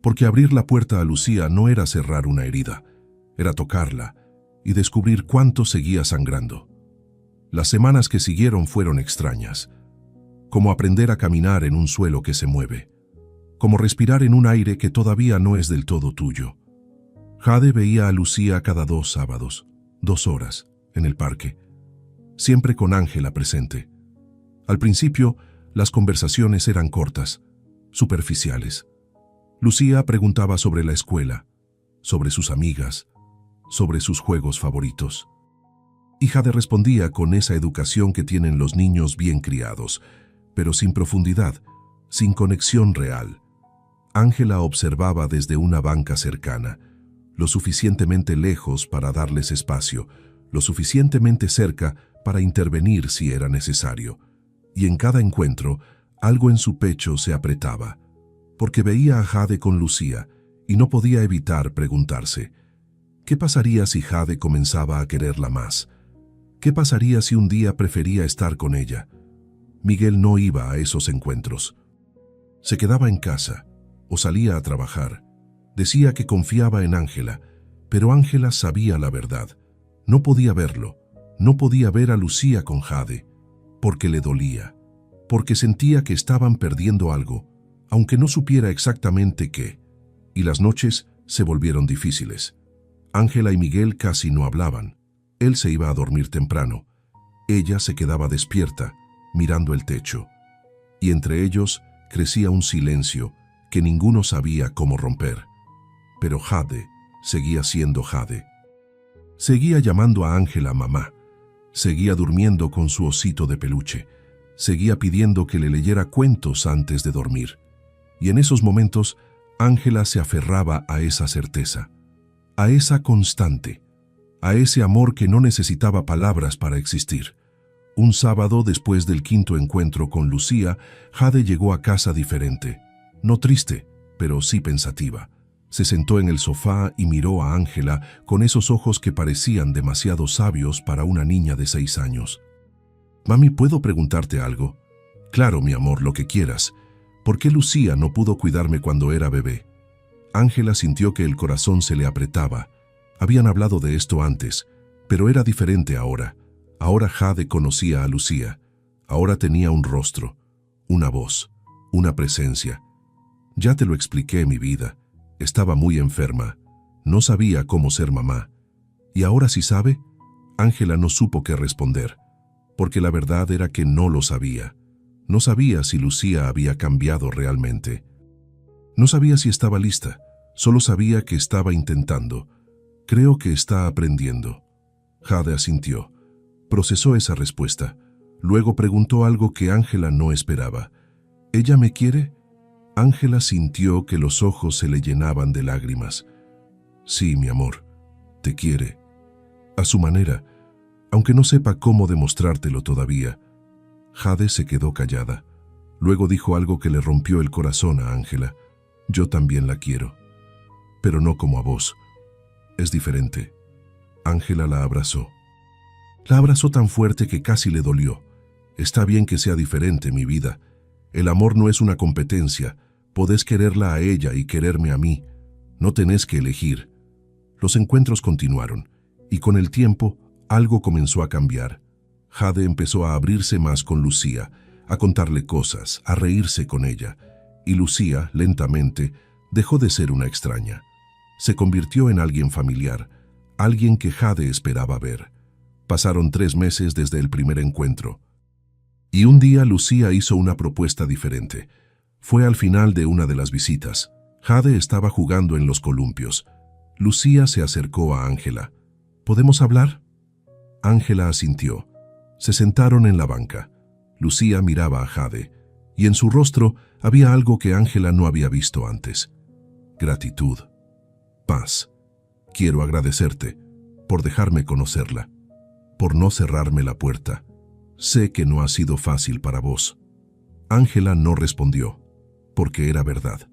Porque abrir la puerta a Lucía no era cerrar una herida, era tocarla y descubrir cuánto seguía sangrando. Las semanas que siguieron fueron extrañas, como aprender a caminar en un suelo que se mueve, como respirar en un aire que todavía no es del todo tuyo. Jade veía a Lucía cada 2 sábados, 2 horas, en el parque, siempre con Ángela presente. Al principio, las conversaciones eran cortas, superficiales. Lucía preguntaba sobre la escuela, sobre sus amigas, sobre sus juegos favoritos. Y Jade respondía con esa educación que tienen los niños bien criados, pero sin profundidad, sin conexión real. Ángela observaba desde una banca cercana, lo suficientemente lejos para darles espacio, lo suficientemente cerca para intervenir si era necesario. Y en cada encuentro, algo en su pecho se apretaba, porque veía a Jade con Lucía y no podía evitar preguntarse, ¿qué pasaría si Jade comenzaba a quererla más? ¿Qué pasaría si un día prefería estar con ella? Miguel no iba a esos encuentros. Se quedaba en casa o salía a trabajar. Decía que confiaba en Ángela, pero Ángela sabía la verdad. No podía verlo, no podía ver a Lucía con Jade, porque le dolía, porque sentía que estaban perdiendo algo, aunque no supiera exactamente qué. Y las noches se volvieron difíciles. Ángela y Miguel casi no hablaban. Él se iba a dormir temprano. Ella se quedaba despierta, mirando el techo. Y entre ellos crecía un silencio que ninguno sabía cómo romper. Pero Jade seguía siendo Jade. Seguía llamando a Ángela mamá. Seguía durmiendo con su osito de peluche. Seguía pidiendo que le leyera cuentos antes de dormir. Y en esos momentos, Ángela se aferraba a esa certeza, a esa constante, a ese amor que no necesitaba palabras para existir. Un sábado, después del 5.º encuentro con Lucía, Jade llegó a casa diferente. No triste, pero sí pensativa. Se sentó en el sofá y miró a Ángela con esos ojos que parecían demasiado sabios para una niña de 6 años. «Mami, ¿puedo preguntarte algo?» «Claro, mi amor, lo que quieras. ¿Por qué Lucía no pudo cuidarme cuando era bebé?» Ángela sintió que el corazón se le apretaba. Habían hablado de esto antes, pero era diferente ahora. Ahora Jade conocía a Lucía. Ahora tenía un rostro, una voz, una presencia. «Ya te lo expliqué, mi vida. Estaba muy enferma. No sabía cómo ser mamá. ¿Y ahora sí sabe?» Ángela no supo qué responder, porque la verdad era que no lo sabía. No sabía si Lucía había cambiado realmente. No sabía si estaba lista, solo sabía que estaba intentando. «Creo que está aprendiendo». Jade asintió. Procesó esa respuesta. Luego preguntó algo que Ángela no esperaba. «¿Ella me quiere?» Ángela sintió que los ojos se le llenaban de lágrimas. «Sí, mi amor, te quiere. A su manera, aunque no sepa cómo demostrártelo todavía». Jade se quedó callada. Luego dijo algo que le rompió el corazón a Ángela. Yo también la quiero, pero no como a vos. Es diferente. Ángela la abrazó. La abrazó tan fuerte que casi le dolió. Está bien que sea diferente, mi vida. El amor no es una competencia. Podés quererla a ella y quererme a mí. No tenés que elegir. Los encuentros continuaron, y con el tiempo algo comenzó a cambiar. Jade empezó a abrirse más con Lucía, a contarle cosas, a reírse con ella, y Lucía, lentamente, dejó de ser una extraña. Se convirtió en alguien familiar, alguien que Jade esperaba ver. Pasaron 3 meses desde el primer encuentro. Y un día Lucía hizo una propuesta diferente. Fue al final de una de las visitas. Jade estaba jugando en los columpios. Lucía se acercó a Ángela. ¿Podemos hablar? Ángela asintió. Se sentaron en la banca. Lucía miraba a Jade, y en su rostro había algo que Ángela no había visto antes. Gratitud. Paz. Quiero agradecerte por dejarme conocerla, por no cerrarme la puerta. Sé que no ha sido fácil para vos. Ángela no respondió, porque era verdad.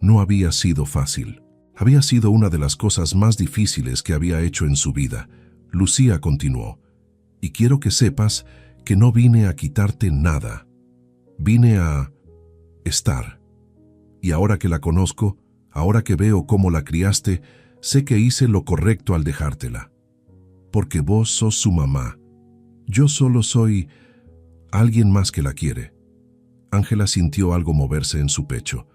No había sido fácil. Había sido una de las cosas más difíciles que había hecho en su vida. Lucía continuó. Y quiero que sepas que no vine a quitarte nada. Vine a estar. Y ahora que la conozco, ahora que veo cómo la criaste, sé que hice lo correcto al dejártela. Porque vos sos su mamá. Yo solo soy alguien más que la quiere. Ángela sintió algo moverse en su pecho,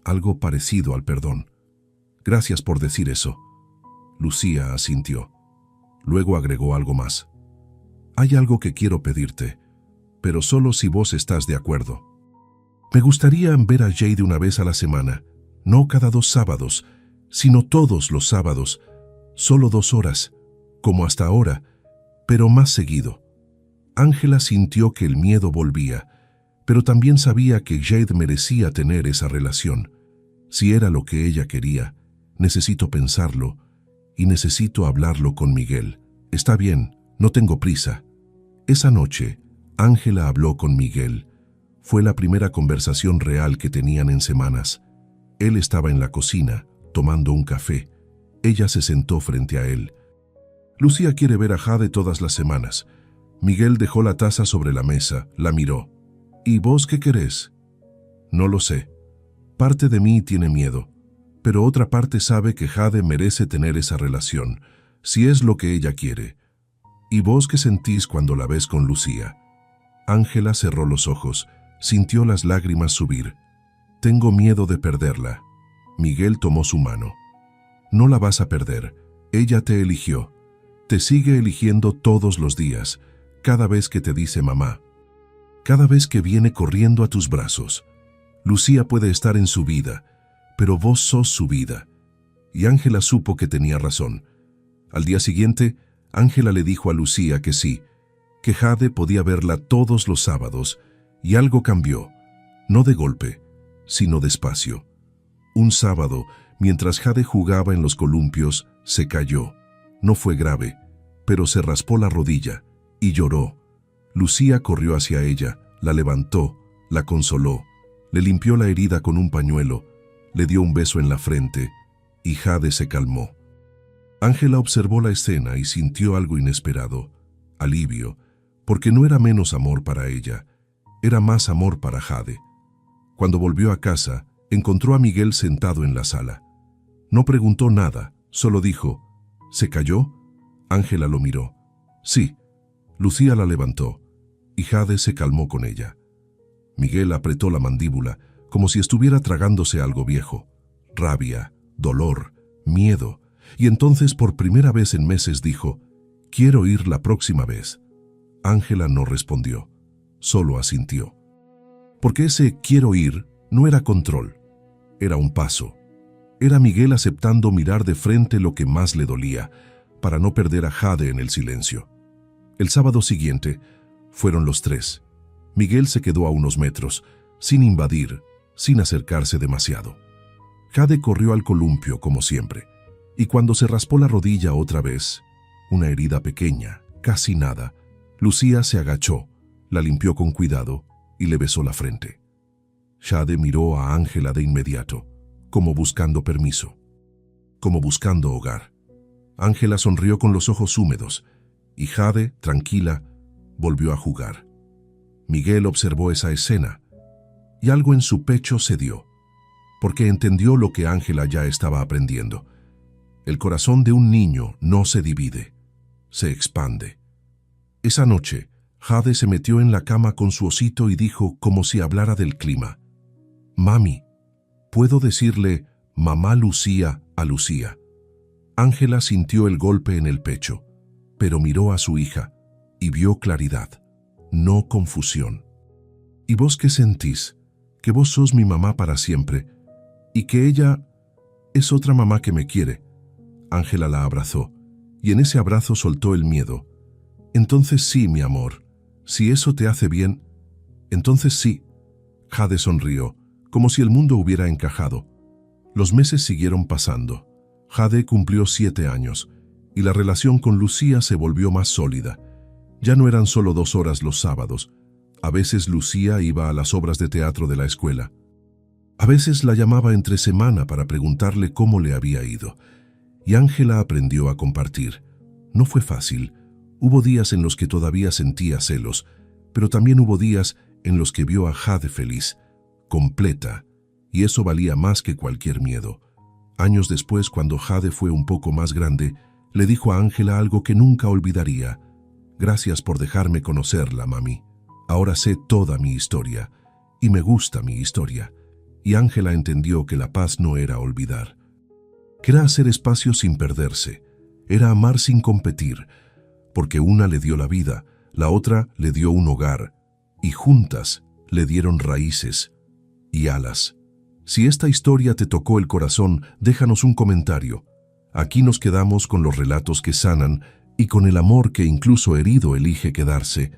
algo parecido al perdón. Gracias por decir eso. Lucía asintió. Luego agregó algo más. Hay algo que quiero pedirte, pero solo si vos estás de acuerdo. Me gustaría ver a Jade una vez a la semana, no cada 2 sábados, sino todos los sábados, solo 2 horas, como hasta ahora, pero más seguido. Ángela sintió que el miedo volvía, pero también sabía que Jade merecía tener esa relación. Si era lo que ella quería, necesito pensarlo y necesito hablarlo con Miguel. Está bien, no tengo prisa. Esa noche, Ángela habló con Miguel. Fue la primera conversación real que tenían en semanas. Él estaba en la cocina, tomando un café. Ella se sentó frente a él. Lucía quiere ver a Jade todas las semanas. Miguel dejó la taza sobre la mesa, la miró. ¿Y vos qué querés? No lo sé. Parte de mí tiene miedo, pero otra parte sabe que Jade merece tener esa relación, si es lo que ella quiere. ¿Y vos qué sentís cuando la ves con Lucía? Ángela cerró los ojos, sintió las lágrimas subir. Tengo miedo de perderla. Miguel tomó su mano. No la vas a perder. Ella te eligió. Te sigue eligiendo todos los días, cada vez que te dice mamá. Cada vez que viene corriendo a tus brazos. Lucía puede estar en su vida, pero vos sos su vida. Y Ángela supo que tenía razón. Al día siguiente, Ángela le dijo a Lucía que sí, que Jade podía verla todos los sábados, y algo cambió, no de golpe, sino despacio. Un sábado, mientras Jade jugaba en los columpios, se cayó. No fue grave, pero se raspó la rodilla y lloró. Lucía corrió hacia ella, la levantó, la consoló, le limpió la herida con un pañuelo, le dio un beso en la frente y Jade se calmó. Ángela observó la escena y sintió algo inesperado, alivio, porque no era menos amor para ella, era más amor para Jade. Cuando volvió a casa, encontró a Miguel sentado en la sala. No preguntó nada, solo dijo, ¿se cayó? Ángela lo miró. Sí. Lucía la levantó, y Jade se calmó con ella. Miguel apretó la mandíbula, como si estuviera tragándose algo viejo. Rabia, dolor, miedo. Y entonces por primera vez en meses dijo, «Quiero ir la próxima vez». Ángela no respondió, solo asintió. Porque ese «quiero ir» no era control, era un paso. Era Miguel aceptando mirar de frente lo que más le dolía, para no perder a Jade en el silencio. El sábado siguiente fueron los 3. Miguel se quedó a unos metros, sin invadir, sin acercarse demasiado. Jade corrió al columpio como siempre. Y cuando se raspó la rodilla otra vez, una herida pequeña, casi nada, Lucía se agachó, la limpió con cuidado y le besó la frente. Jade miró a Ángela de inmediato, como buscando permiso, como buscando hogar. Ángela sonrió con los ojos húmedos, y Jade, tranquila, volvió a jugar. Miguel observó esa escena, y algo en su pecho cedió, porque entendió lo que Ángela ya estaba aprendiendo. El corazón de un niño no se divide, se expande. Esa noche, Jade se metió en la cama con su osito y dijo como si hablara del clima: «Mami, ¿puedo decirle mamá Lucía a Lucía?» Ángela sintió el golpe en el pecho, pero miró a su hija y vio claridad, no confusión. «¿Y vos qué sentís? Que vos sos mi mamá para siempre y que ella es otra mamá que me quiere». Ángela la abrazó y en ese abrazo soltó el miedo. «Entonces sí, mi amor, si eso te hace bien, entonces sí». Jade sonrió, como si el mundo hubiera encajado. Los meses siguieron pasando. Jade cumplió 7 años y la relación con Lucía se volvió más sólida. Ya no eran solo 2 horas los sábados. A veces Lucía iba a las obras de teatro de la escuela. A veces la llamaba entre semana para preguntarle cómo le había ido. Y Ángela aprendió a compartir. No fue fácil. Hubo días en los que todavía sentía celos, pero también hubo días en los que vio a Jade feliz, completa, y eso valía más que cualquier miedo. Años después, cuando Jade fue un poco más grande, le dijo a Ángela algo que nunca olvidaría: «Gracias por dejarme conocerla, mami. Ahora sé toda mi historia, y me gusta mi historia». Y Ángela entendió que la paz no era olvidar. Que era hacer espacio sin perderse, era amar sin competir, porque una le dio la vida, la otra le dio un hogar, y juntas le dieron raíces y alas. Si esta historia te tocó el corazón, déjanos un comentario. Aquí nos quedamos con los relatos que sanan y con el amor que incluso herido elige quedarse.